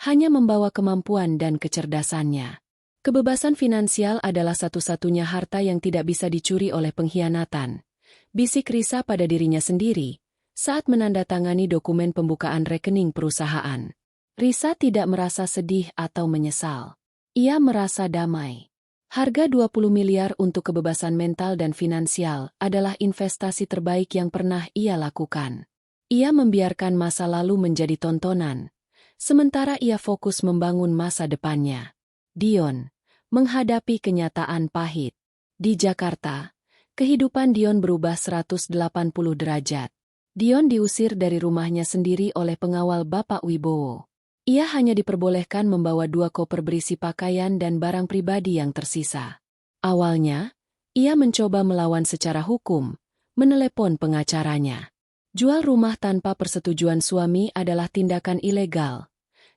hanya membawa kemampuan dan kecerdasannya. Kebebasan finansial adalah satu-satunya harta yang tidak bisa dicuri oleh pengkhianatan, bisik Risa pada dirinya sendiri saat menandatangani dokumen pembukaan rekening perusahaan. Risa tidak merasa sedih atau menyesal. Ia merasa damai. Harga 20 miliar untuk kebebasan mental dan finansial adalah investasi terbaik yang pernah ia lakukan. Ia membiarkan masa lalu menjadi tontonan, sementara ia fokus membangun masa depannya. Dion menghadapi kenyataan pahit. Di Jakarta, kehidupan Dion berubah 180 derajat. Dion diusir dari rumahnya sendiri oleh pengawal Bapak Wibowo. Ia hanya diperbolehkan membawa 2 koper berisi pakaian dan barang pribadi yang tersisa. Awalnya, ia mencoba melawan secara hukum, menelepon pengacaranya. Jual rumah tanpa persetujuan suami adalah tindakan ilegal,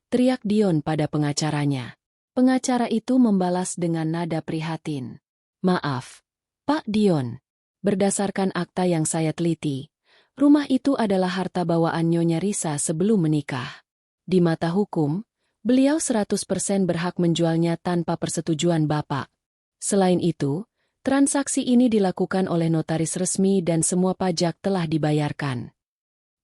teriak Dion pada pengacaranya. Pengacara itu membalas dengan nada prihatin. Maaf, Pak Dion. Berdasarkan akta yang saya teliti, rumah itu adalah harta bawaan Nyonya Risa sebelum menikah. Di mata hukum, beliau 100% berhak menjualnya tanpa persetujuan Bapak. Selain itu, transaksi ini dilakukan oleh notaris resmi dan semua pajak telah dibayarkan.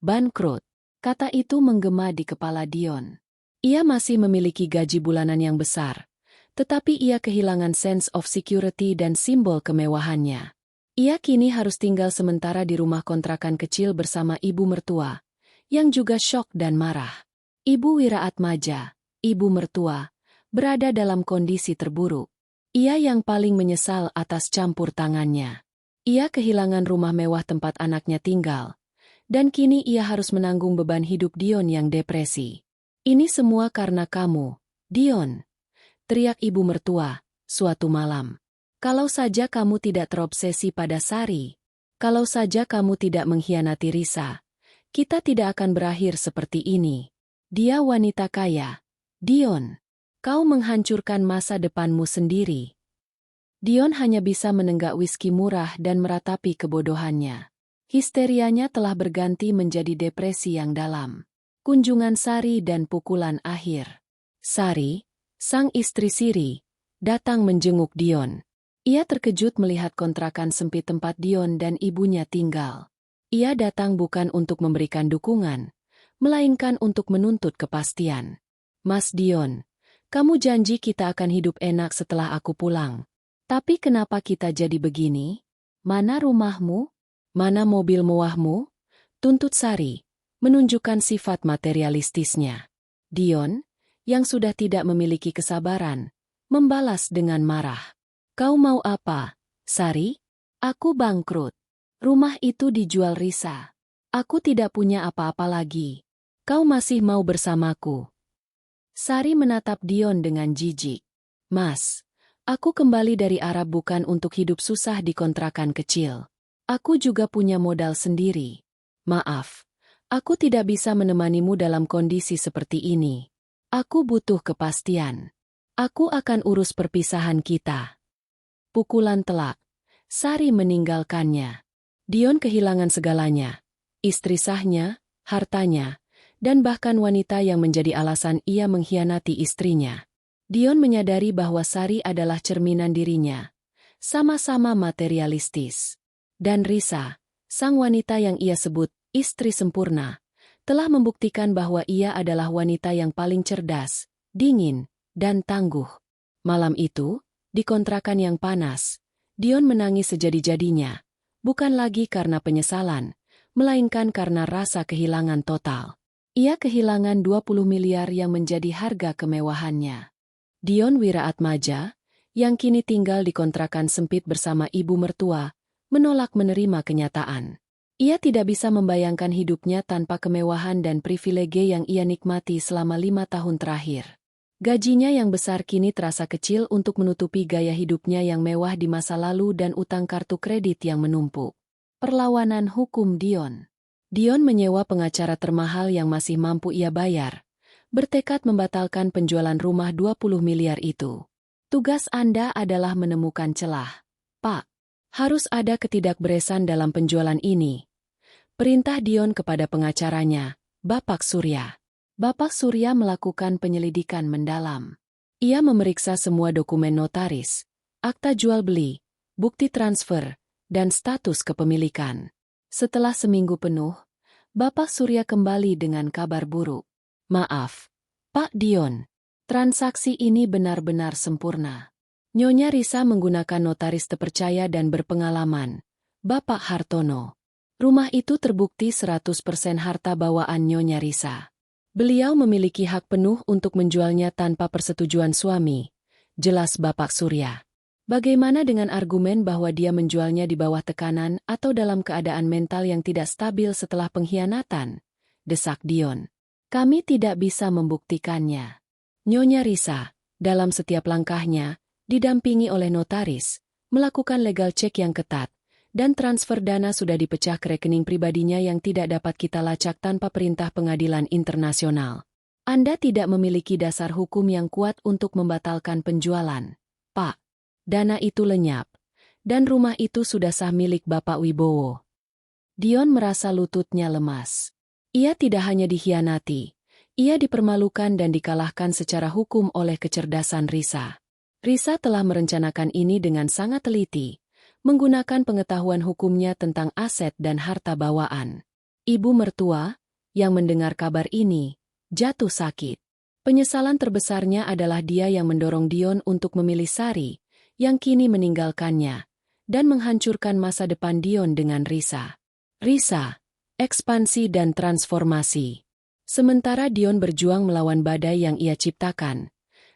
Bangkrut. Kata itu menggema di kepala Dion. Ia masih memiliki gaji bulanan yang besar, tetapi ia kehilangan sense of security dan simbol kemewahannya. Ia kini harus tinggal sementara di rumah kontrakan kecil bersama ibu mertua, yang juga syok dan marah. Ibu Wiraatmaja, ibu mertua, berada dalam kondisi terburuk. Ia yang paling menyesal atas campur tangannya. Ia kehilangan rumah mewah tempat anaknya tinggal, dan kini ia harus menanggung beban hidup Dion yang depresi. Ini semua karena kamu, Dion, teriak ibu mertua, suatu malam. Kalau saja kamu tidak terobsesi pada Sari, kalau saja kamu tidak mengkhianati Risa, kita tidak akan berakhir seperti ini. Dia wanita kaya. Dion, kau menghancurkan masa depanmu sendiri. Dion hanya bisa menenggak whisky murah dan meratapi kebodohannya. Histerianya telah berganti menjadi depresi yang dalam. Kunjungan Sari dan pukulan akhir. Sari, sang istri Siri, datang menjenguk Dion. Ia terkejut melihat kontrakan sempit tempat Dion dan ibunya tinggal. Ia datang bukan untuk memberikan dukungan, melainkan untuk menuntut kepastian. Mas Dion, kamu janji kita akan hidup enak setelah aku pulang. Tapi kenapa kita jadi begini? Mana rumahmu? Mana mobil mewahmu? Tuntut Sari, menunjukkan sifat materialistisnya. Dion, yang sudah tidak memiliki kesabaran, membalas dengan marah. Kau mau apa, Sari? Aku bangkrut. Rumah itu dijual Risa. Aku tidak punya apa-apa lagi. Kau masih mau bersamaku? Sari menatap Dion dengan jijik. Mas, aku kembali dari Arab bukan untuk hidup susah di kontrakan kecil. Aku juga punya modal sendiri. Maaf, aku tidak bisa menemanimu dalam kondisi seperti ini. Aku butuh kepastian. Aku akan urus perpisahan kita. Pukulan telak. Sari meninggalkannya. Dion kehilangan segalanya. Istri sahnya, hartanya, dan bahkan wanita yang menjadi alasan ia mengkhianati istrinya. Dion menyadari bahwa Sari adalah cerminan dirinya, sama-sama materialistis. Dan Risa, sang wanita yang ia sebut istri sempurna, telah membuktikan bahwa ia adalah wanita yang paling cerdas, dingin, dan tangguh. Malam itu, di kontrakan yang panas, Dion menangis sejadi-jadinya, bukan lagi karena penyesalan, melainkan karena rasa kehilangan total. Ia kehilangan 20 miliar yang menjadi harga kemewahannya. Dion Wiraatmaja, yang kini tinggal di kontrakan sempit bersama ibu mertua, menolak menerima kenyataan. Ia tidak bisa membayangkan hidupnya tanpa kemewahan dan privilege yang ia nikmati selama 5 tahun terakhir. Gajinya yang besar kini terasa kecil untuk menutupi gaya hidupnya yang mewah di masa lalu dan utang kartu kredit yang menumpuk. Perlawanan hukum Dion. Dion menyewa pengacara termahal yang masih mampu ia bayar, bertekad membatalkan penjualan rumah 20 miliar itu. Tugas Anda adalah menemukan celah. Pak, harus ada ketidakberesan dalam penjualan ini. Perintah Dion kepada pengacaranya, Bapak Surya. Bapak Surya melakukan penyelidikan mendalam. Ia memeriksa semua dokumen notaris, akta jual beli, bukti transfer, dan status kepemilikan. Setelah seminggu penuh, Bapak Surya kembali dengan kabar buruk. Maaf, Pak Dion. Transaksi ini benar-benar sempurna. Nyonya Risa menggunakan notaris terpercaya dan berpengalaman, Bapak Hartono. Rumah itu terbukti 100% harta bawaan Nyonya Risa. Beliau memiliki hak penuh untuk menjualnya tanpa persetujuan suami, jelas Bapak Surya. Bagaimana dengan argumen bahwa dia menjualnya di bawah tekanan atau dalam keadaan mental yang tidak stabil setelah pengkhianatan? Desak Dion. Kami tidak bisa membuktikannya. Nyonya Risa, dalam setiap langkahnya, didampingi oleh notaris, melakukan legal check yang ketat, dan transfer dana sudah dipecah ke rekening pribadinya yang tidak dapat kita lacak tanpa perintah pengadilan internasional. Anda tidak memiliki dasar hukum yang kuat untuk membatalkan penjualan, Pak. Dana itu lenyap, dan rumah itu sudah sah milik Bapak Wibowo. Dion merasa lututnya lemas. Ia tidak hanya dikhianati, ia dipermalukan dan dikalahkan secara hukum oleh kecerdasan Risa. Risa telah merencanakan ini dengan sangat teliti, menggunakan pengetahuan hukumnya tentang aset dan harta bawaan. Ibu mertua, yang mendengar kabar ini, jatuh sakit. Penyesalan terbesarnya adalah dia yang mendorong Dion untuk memilih Sari, yang kini meninggalkannya, dan menghancurkan masa depan Dion dengan Risa. Risa, ekspansi dan transformasi. Sementara Dion berjuang melawan badai yang ia ciptakan,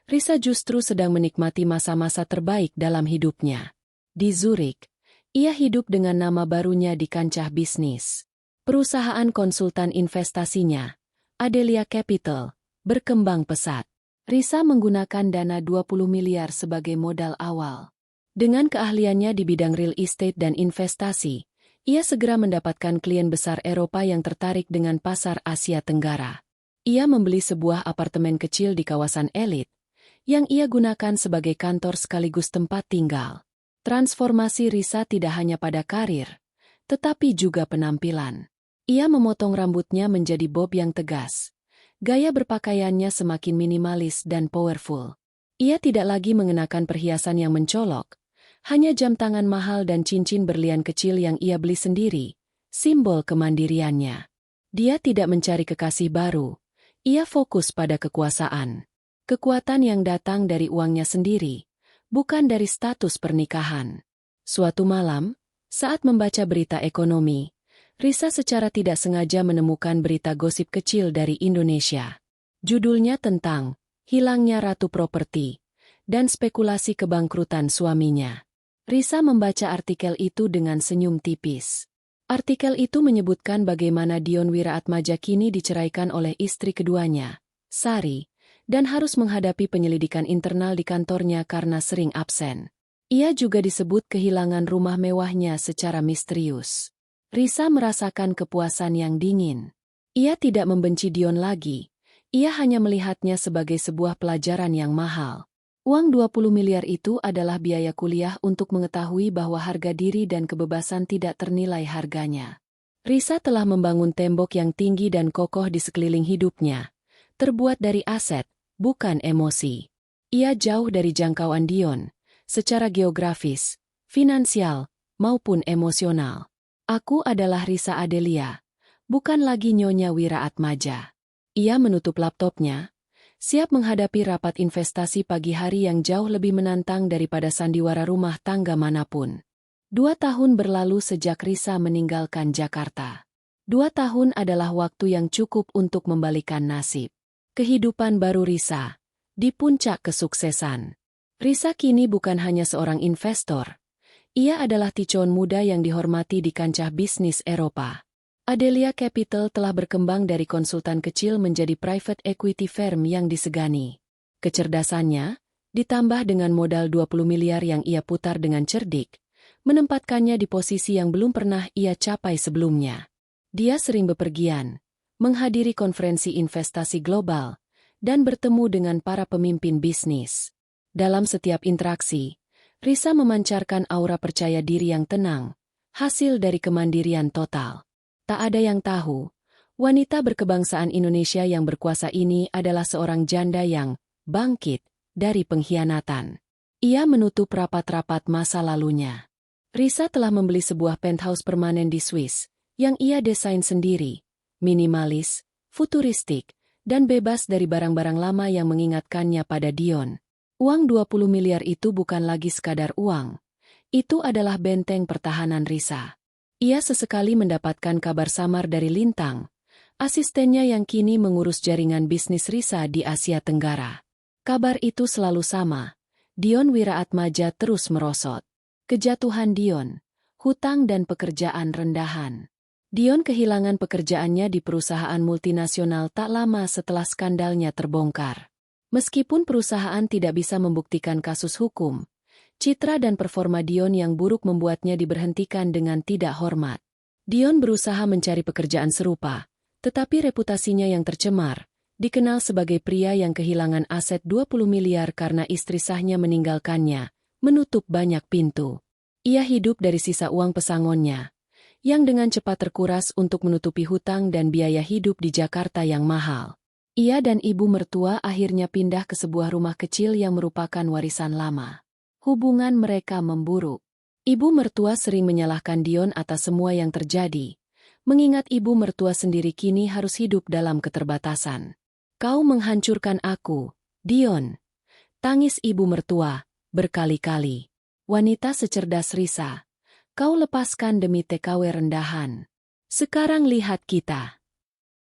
Risa justru sedang menikmati masa-masa terbaik dalam hidupnya. Di Zurich, ia hidup dengan nama barunya di kancah bisnis. Perusahaan konsultan investasinya, Adelia Capital, berkembang pesat. Risa menggunakan dana 20 miliar sebagai modal awal. Dengan keahliannya di bidang real estate dan investasi, ia segera mendapatkan klien besar Eropa yang tertarik dengan pasar Asia Tenggara. Ia membeli sebuah apartemen kecil di kawasan elit, yang ia gunakan sebagai kantor sekaligus tempat tinggal. Transformasi Risa tidak hanya pada karir, tetapi juga penampilan. Ia memotong rambutnya menjadi bob yang tegas. Gaya berpakaiannya semakin minimalis dan powerful. Ia tidak lagi mengenakan perhiasan yang mencolok, hanya jam tangan mahal dan cincin berlian kecil yang ia beli sendiri, simbol kemandiriannya. Dia tidak mencari kekasih baru, ia fokus pada kekuasaan. Kekuatan yang datang dari uangnya sendiri, bukan dari status pernikahan. Suatu malam, saat membaca berita ekonomi, Risa secara tidak sengaja menemukan berita gosip kecil dari Indonesia. Judulnya tentang hilangnya ratu properti dan spekulasi kebangkrutan suaminya. Risa membaca artikel itu dengan senyum tipis. Artikel itu menyebutkan bagaimana Dion Wiraatmaja kini diceraikan oleh istri keduanya, Sari, dan harus menghadapi penyelidikan internal di kantornya karena sering absen. Ia juga disebut kehilangan rumah mewahnya secara misterius. Risa merasakan kepuasan yang dingin. Ia tidak membenci Dion lagi, ia hanya melihatnya sebagai sebuah pelajaran yang mahal. Uang 20 miliar itu adalah biaya kuliah untuk mengetahui bahwa harga diri dan kebebasan tidak ternilai harganya. Risa telah membangun tembok yang tinggi dan kokoh di sekeliling hidupnya, terbuat dari aset, bukan emosi. Ia jauh dari jangkauan Dion, secara geografis, finansial, maupun emosional. Aku adalah Risa Adelia, bukan lagi Nyonya Wiraatmaja. Ia menutup laptopnya, siap menghadapi rapat investasi pagi hari yang jauh lebih menantang daripada sandiwara rumah tangga manapun. 2 tahun berlalu sejak Risa meninggalkan Jakarta. 2 tahun adalah waktu yang cukup untuk membalikan nasib. Kehidupan baru Risa, di puncak kesuksesan. Risa kini bukan hanya seorang investor. Ia adalah ticon muda yang dihormati di kancah bisnis Eropa. Adelia Capital telah berkembang dari konsultan kecil menjadi private equity firm yang disegani. Kecerdasannya, ditambah dengan modal 20 miliar yang ia putar dengan cerdik, menempatkannya di posisi yang belum pernah ia capai sebelumnya. Dia sering bepergian, menghadiri konferensi investasi global, dan bertemu dengan para pemimpin bisnis. Dalam setiap interaksi, Risa memancarkan aura percaya diri yang tenang, hasil dari kemandirian total. Tak ada yang tahu, Wanita berkebangsaan Indonesia yang berkuasa ini adalah seorang janda yang bangkit dari pengkhianatan. Ia menutup rapat-rapat masa lalunya. Risa telah membeli sebuah penthouse permanen di Swiss, yang ia desain sendiri, minimalis, futuristik, dan bebas dari barang-barang lama yang mengingatkannya pada Dion. Uang 20 miliar itu bukan lagi sekadar uang. Itu adalah benteng pertahanan Risa. Ia sesekali mendapatkan kabar samar dari Lintang, asistennya yang kini mengurus jaringan bisnis Risa di Asia Tenggara. Kabar itu selalu sama. Dion Wiraatmaja terus merosot. Kejatuhan Dion, hutang dan pekerjaan rendahan. Dion kehilangan pekerjaannya di perusahaan multinasional tak lama setelah skandalnya terbongkar. Meskipun perusahaan tidak bisa membuktikan kasus hukum, citra dan performa Dion yang buruk membuatnya diberhentikan dengan tidak hormat. Dion berusaha mencari pekerjaan serupa, tetapi reputasinya yang tercemar, dikenal sebagai pria yang kehilangan aset 20 miliar karena istri sahnya meninggalkannya, menutup banyak pintu. Ia hidup dari sisa uang pesangonnya, yang dengan cepat terkuras untuk menutupi hutang dan biaya hidup di Jakarta yang mahal. Ia dan ibu mertua akhirnya pindah ke sebuah rumah kecil yang merupakan warisan lama. Hubungan mereka memburuk. Ibu mertua sering menyalahkan Dion atas semua yang terjadi, mengingat ibu mertua sendiri kini harus hidup dalam keterbatasan. "Kau menghancurkan aku, Dion," tangis ibu mertua, berkali-kali. "Wanita secerdas Risa, kau lepaskan demi TKW rendahan. Sekarang lihat kita."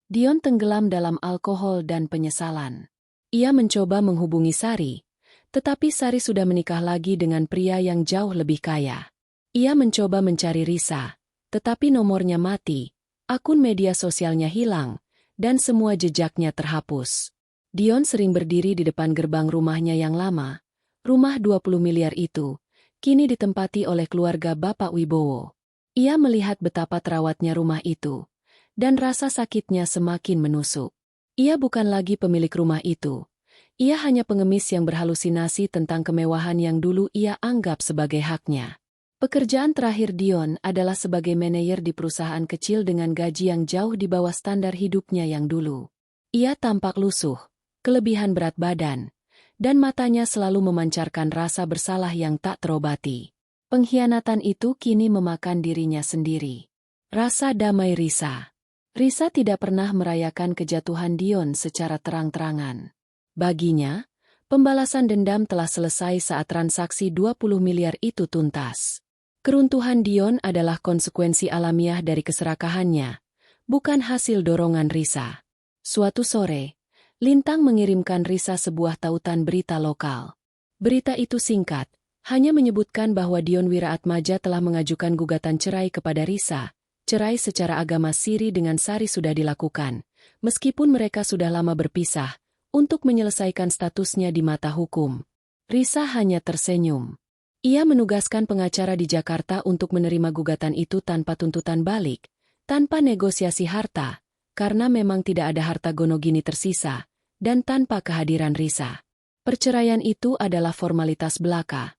Dion tenggelam dalam alkohol dan penyesalan. Ia mencoba menghubungi Sari, tetapi Sari sudah menikah lagi dengan pria yang jauh lebih kaya. Ia mencoba mencari Risa, tetapi nomornya mati, akun media sosialnya hilang, dan semua jejaknya terhapus. Dion sering berdiri di depan gerbang rumahnya yang lama. Rumah 20 miliar itu kini ditempati oleh keluarga Bapak Wibowo. Ia melihat betapa terawatnya rumah itu, dan rasa sakitnya semakin menusuk. Ia bukan lagi pemilik rumah itu. Ia hanya pengemis yang berhalusinasi tentang kemewahan yang dulu ia anggap sebagai haknya. Pekerjaan terakhir Dion adalah sebagai manajer di perusahaan kecil dengan gaji yang jauh di bawah standar hidupnya yang dulu. Ia tampak lusuh, kelebihan berat badan, dan matanya selalu memancarkan rasa bersalah yang tak terobati. Pengkhianatan itu kini memakan dirinya sendiri. Rasa damai Risa. Risa tidak pernah merayakan kejatuhan Dion secara terang-terangan. Baginya, pembalasan dendam telah selesai saat transaksi 20 miliar itu tuntas. Keruntuhan Dion adalah konsekuensi alamiah dari keserakahannya, bukan hasil dorongan Risa. Suatu sore, Lintang mengirimkan Risa sebuah tautan berita lokal. Berita itu singkat, hanya menyebutkan bahwa Dion Wiraatmaja telah mengajukan gugatan cerai kepada Risa. Cerai secara agama siri dengan Sari sudah dilakukan, meskipun mereka sudah lama berpisah, untuk menyelesaikan statusnya di mata hukum. Risa hanya tersenyum. Ia menugaskan pengacara di Jakarta untuk menerima gugatan itu tanpa tuntutan balik, tanpa negosiasi harta, karena memang tidak ada harta gonogini tersisa, dan tanpa kehadiran Risa. Perceraian itu adalah formalitas belaka.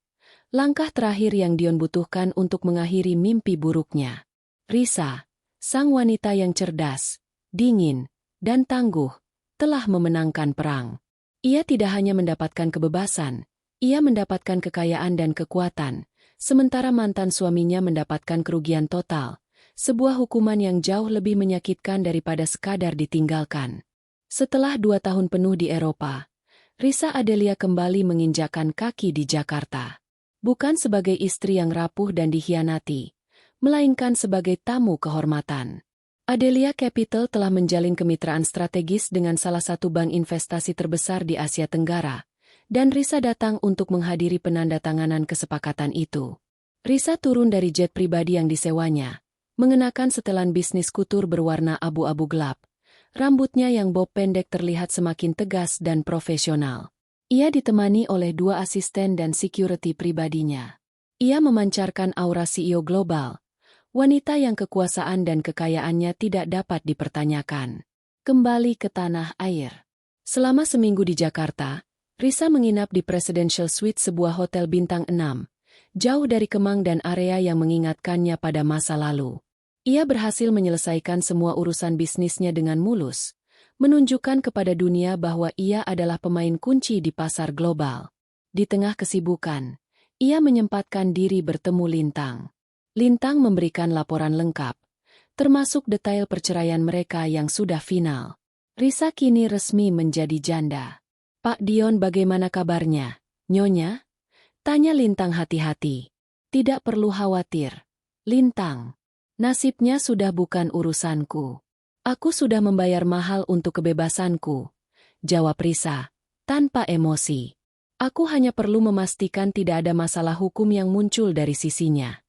Langkah terakhir yang Dion butuhkan untuk mengakhiri mimpi buruknya. Risa, sang wanita yang cerdas, dingin, dan tangguh, telah memenangkan perang. Ia tidak hanya mendapatkan kebebasan, ia mendapatkan kekayaan dan kekuatan, sementara mantan suaminya mendapatkan kerugian total, sebuah hukuman yang jauh lebih menyakitkan daripada sekadar ditinggalkan. Setelah 2 tahun penuh di Eropa, Risa Adelia kembali menginjakkan kaki di Jakarta. Bukan sebagai istri yang rapuh dan dikhianati, melainkan sebagai tamu kehormatan. Adelia Capital telah menjalin kemitraan strategis dengan salah satu bank investasi terbesar di Asia Tenggara, dan Risa datang untuk menghadiri penandatanganan kesepakatan itu. Risa turun dari jet pribadi yang disewanya, mengenakan setelan bisnis kutur berwarna abu-abu gelap. Rambutnya yang bob pendek terlihat semakin tegas dan profesional. Ia ditemani oleh 2 asisten dan security pribadinya. Ia memancarkan aura CEO global, wanita yang kekuasaan dan kekayaannya tidak dapat dipertanyakan. Kembali ke tanah air. Selama seminggu di Jakarta, Risa menginap di Presidential Suite sebuah hotel bintang 6, jauh dari kemang dan area yang mengingatkannya pada masa lalu. Ia berhasil menyelesaikan semua urusan bisnisnya dengan mulus, menunjukkan kepada dunia bahwa ia adalah pemain kunci di pasar global. Di tengah kesibukan, ia menyempatkan diri bertemu Lintang. Lintang memberikan laporan lengkap, termasuk detail perceraian mereka yang sudah final. Risa kini resmi menjadi janda. "Pak Dion, bagaimana kabarnya, Nyonya?" tanya Lintang hati-hati. "Tidak perlu khawatir, Lintang. Nasibnya sudah bukan urusanku. Aku sudah membayar mahal untuk kebebasanku," jawab Risa, tanpa emosi. "Aku hanya perlu memastikan tidak ada masalah hukum yang muncul dari sisinya."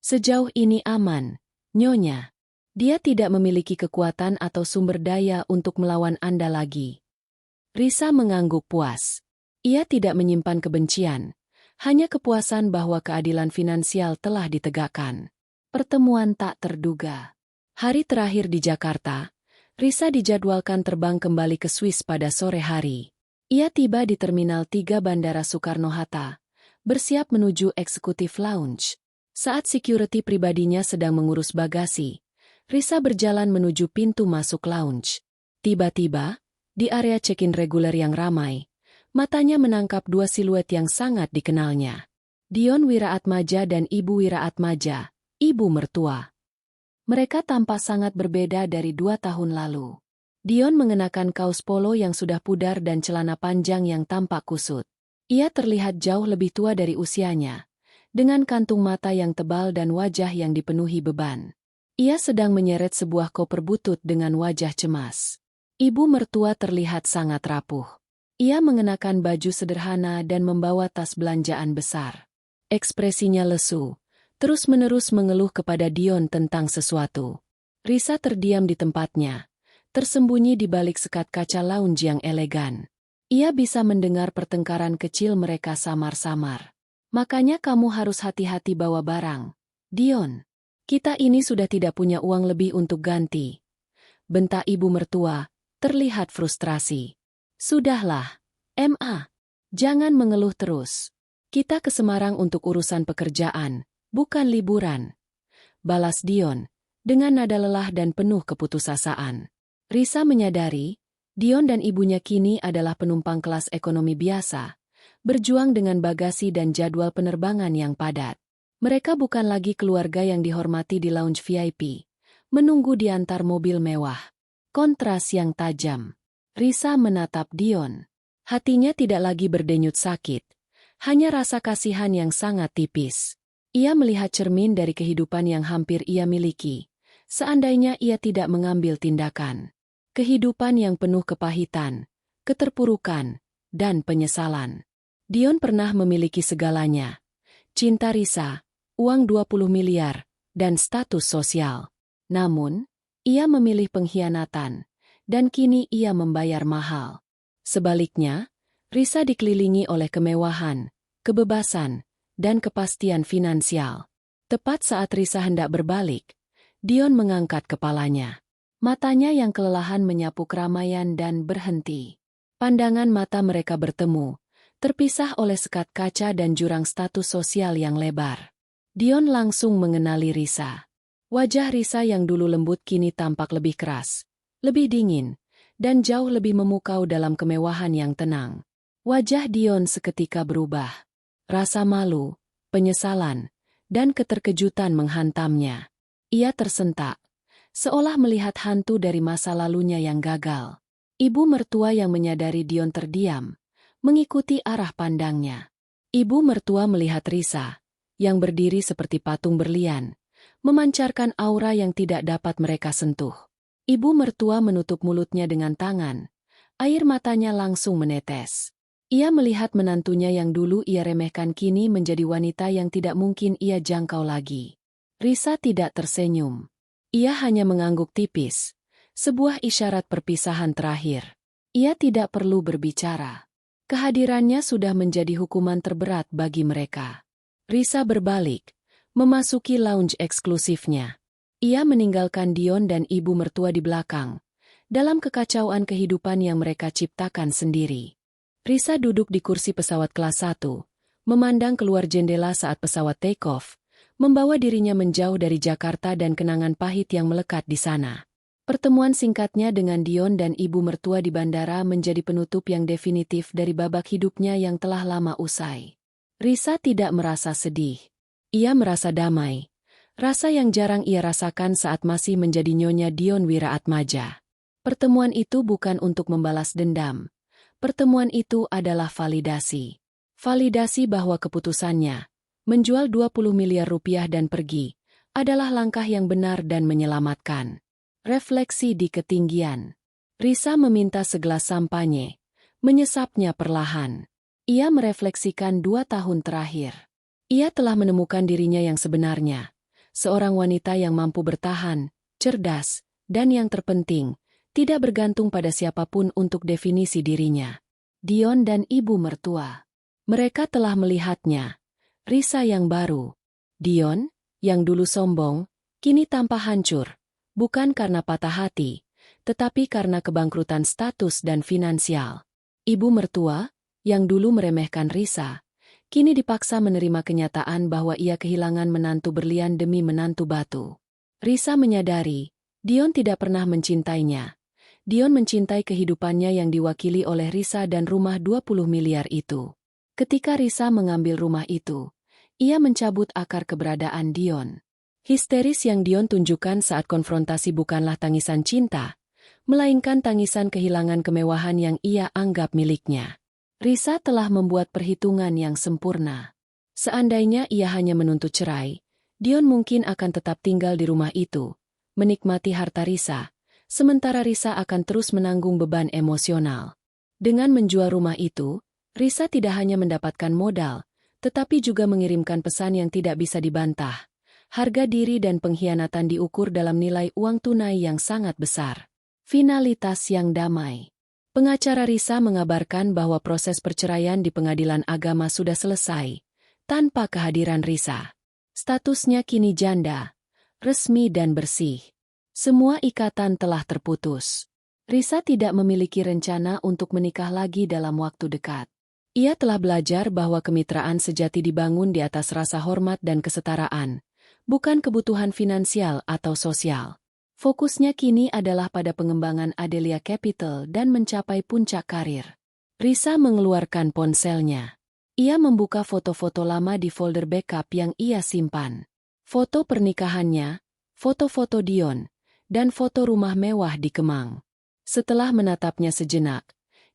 "Sejauh ini aman, Nyonya. Dia tidak memiliki kekuatan atau sumber daya untuk melawan Anda lagi." Risa mengangguk puas. Ia tidak menyimpan kebencian, hanya kepuasan bahwa keadilan finansial telah ditegakkan. Pertemuan tak terduga. Hari terakhir di Jakarta, Risa dijadwalkan terbang kembali ke Swiss pada sore hari. Ia tiba di Terminal 3 Bandara Soekarno-Hatta, bersiap menuju Executive Lounge. Saat security pribadinya sedang mengurus bagasi, Risa berjalan menuju pintu masuk lounge. Tiba-tiba, di area check-in reguler yang ramai, matanya menangkap dua siluet yang sangat dikenalnya. Dion Wiraatmaja dan Ibu Wiraatmaja, ibu mertua. Mereka tampak sangat berbeda dari 2 tahun lalu. Dion mengenakan kaos polo yang sudah pudar dan celana panjang yang tampak kusut. Ia terlihat jauh lebih tua dari usianya, dengan kantung mata yang tebal dan wajah yang dipenuhi beban. Ia sedang menyeret sebuah koper butut dengan wajah cemas. Ibu mertua terlihat sangat rapuh. Ia mengenakan baju sederhana dan membawa tas belanjaan besar. Ekspresinya lesu, terus-menerus mengeluh kepada Dion tentang sesuatu. Risa terdiam di tempatnya, tersembunyi di balik sekat kaca lounge yang elegan. Ia bisa mendengar pertengkaran kecil mereka samar-samar. "Makanya kamu harus hati-hati bawa barang, Dion. Kita ini sudah tidak punya uang lebih untuk ganti," bentak ibu mertua, terlihat frustrasi. "Sudahlah, Ma. Jangan mengeluh terus. Kita ke Semarang untuk urusan pekerjaan, bukan liburan," balas Dion, dengan nada lelah dan penuh keputusasaan. Risa menyadari, Dion dan ibunya kini adalah penumpang kelas ekonomi biasa, berjuang dengan bagasi dan jadwal penerbangan yang padat. Mereka bukan lagi keluarga yang dihormati di lounge VIP, menunggu di antar mobil mewah. Kontras yang tajam. Risa menatap Dion. Hatinya tidak lagi berdenyut sakit, hanya rasa kasihan yang sangat tipis. Ia melihat cermin dari kehidupan yang hampir ia miliki, seandainya ia tidak mengambil tindakan. Kehidupan yang penuh kepahitan, keterpurukan, dan penyesalan. Dion pernah memiliki segalanya. Cinta Risa, uang 20 miliar, dan status sosial. Namun, ia memilih pengkhianatan, dan kini ia membayar mahal. Sebaliknya, Risa dikelilingi oleh kemewahan, kebebasan, dan kepastian finansial. Tepat saat Risa hendak berbalik, Dion mengangkat kepalanya. Matanya yang kelelahan menyapu keramaian dan berhenti. Pandangan mata mereka bertemu, terpisah oleh sekat kaca dan jurang status sosial yang lebar. Dion langsung mengenali Risa. Wajah Risa yang dulu lembut kini tampak lebih keras, lebih dingin, dan jauh lebih memukau dalam kemewahan yang tenang. Wajah Dion seketika berubah. Rasa malu, penyesalan, dan keterkejutan menghantamnya. Ia tersentak, seolah melihat hantu dari masa lalunya yang gagal. Ibu mertua yang menyadari Dion terdiam, mengikuti arah pandangnya. Ibu mertua melihat Risa, yang berdiri seperti patung berlian, memancarkan aura yang tidak dapat mereka sentuh. Ibu mertua menutup mulutnya dengan tangan, air matanya langsung menetes. Ia melihat menantunya yang dulu ia remehkan kini menjadi wanita yang tidak mungkin ia jangkau lagi. Risa tidak tersenyum. Ia hanya mengangguk tipis, sebuah isyarat perpisahan terakhir. Ia tidak perlu berbicara. Kehadirannya sudah menjadi hukuman terberat bagi mereka. Risa berbalik, memasuki lounge eksklusifnya. Ia meninggalkan Dion dan ibu mertua di belakang, dalam kekacauan kehidupan yang mereka ciptakan sendiri. Risa duduk di kursi pesawat kelas 1, memandang keluar jendela saat pesawat take off, membawa dirinya menjauh dari Jakarta dan kenangan pahit yang melekat di sana. Pertemuan singkatnya dengan Dion dan ibu mertua di bandara menjadi penutup yang definitif dari babak hidupnya yang telah lama usai. Risa tidak merasa sedih. Ia merasa damai. Rasa yang jarang ia rasakan saat masih menjadi nyonya Dion Wiraatmaja. Pertemuan itu bukan untuk membalas dendam. Pertemuan itu adalah validasi. Validasi bahwa keputusannya, menjual 20 miliar rupiah dan pergi, adalah langkah yang benar dan menyelamatkan. Refleksi di ketinggian. Risa meminta segelas sampanye, menyesapnya perlahan. Ia merefleksikan 2 tahun terakhir. Ia telah menemukan dirinya yang sebenarnya. Seorang wanita yang mampu bertahan, cerdas, dan yang terpenting, tidak bergantung pada siapapun untuk definisi dirinya. Dion dan ibu mertua. Mereka telah melihatnya. Risa yang baru. Dion, yang dulu sombong, kini tampak hancur. Bukan karena patah hati, tetapi karena kebangkrutan status dan finansial. Ibu mertua, yang dulu meremehkan Risa, kini dipaksa menerima kenyataan bahwa ia kehilangan menantu berlian demi menantu batu. Risa menyadari, Dion tidak pernah mencintainya. Dion mencintai kehidupannya yang diwakili oleh Risa dan rumah 20 miliar itu. Ketika Risa mengambil rumah itu, ia mencabut akar keberadaan Dion. Histeris yang Dion tunjukkan saat konfrontasi bukanlah tangisan cinta, melainkan tangisan kehilangan kemewahan yang ia anggap miliknya. Risa telah membuat perhitungan yang sempurna. Seandainya ia hanya menuntut cerai, Dion mungkin akan tetap tinggal di rumah itu, menikmati harta Risa, sementara Risa akan terus menanggung beban emosional. Dengan menjual rumah itu, Risa tidak hanya mendapatkan modal, tetapi juga mengirimkan pesan yang tidak bisa dibantah. Harga diri dan pengkhianatan diukur dalam nilai uang tunai yang sangat besar. Finalitas yang damai. Pengacara Risa mengabarkan bahwa proses perceraian di pengadilan agama sudah selesai, tanpa kehadiran Risa. Statusnya kini janda, resmi dan bersih. Semua ikatan telah terputus. Risa tidak memiliki rencana untuk menikah lagi dalam waktu dekat. Ia telah belajar bahwa kemitraan sejati dibangun di atas rasa hormat dan kesetaraan, bukan kebutuhan finansial atau sosial. Fokusnya kini adalah pada pengembangan Adelia Capital dan mencapai puncak karir. Risa mengeluarkan ponselnya. Ia membuka foto-foto lama di folder backup yang ia simpan. Foto pernikahannya, foto-foto Dion, dan foto rumah mewah di Kemang. Setelah menatapnya sejenak,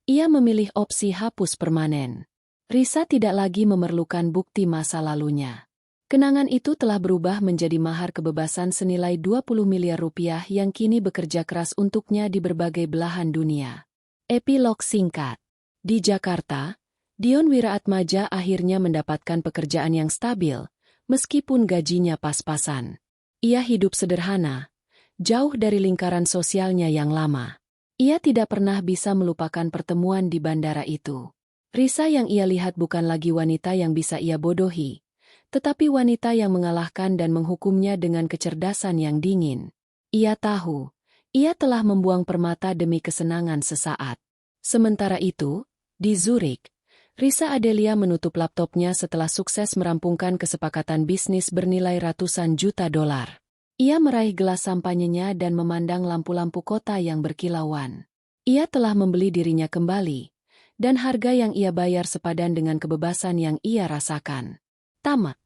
ia memilih opsi hapus permanen. Risa tidak lagi memerlukan bukti masa lalunya. Kenangan itu telah berubah menjadi mahar kebebasan senilai 20 miliar rupiah yang kini bekerja keras untuknya di berbagai belahan dunia. Epilog singkat. Di Jakarta, Dion Wiraatmaja akhirnya mendapatkan pekerjaan yang stabil, meskipun gajinya pas-pasan. Ia hidup sederhana, jauh dari lingkaran sosialnya yang lama. Ia tidak pernah bisa melupakan pertemuan di bandara itu. Risa yang ia lihat bukan lagi wanita yang bisa ia bodohi, tetapi wanita yang mengalahkan dan menghukumnya dengan kecerdasan yang dingin. Ia tahu, ia telah membuang permata demi kesenangan sesaat. Sementara itu, di Zurich, Risa Adelia menutup laptopnya setelah sukses merampungkan kesepakatan bisnis bernilai ratusan juta dolar. Ia meraih gelas sampanyenya dan memandang lampu-lampu kota yang berkilauan. Ia telah membeli dirinya kembali, dan harga yang ia bayar sepadan dengan kebebasan yang ia rasakan. Tamat.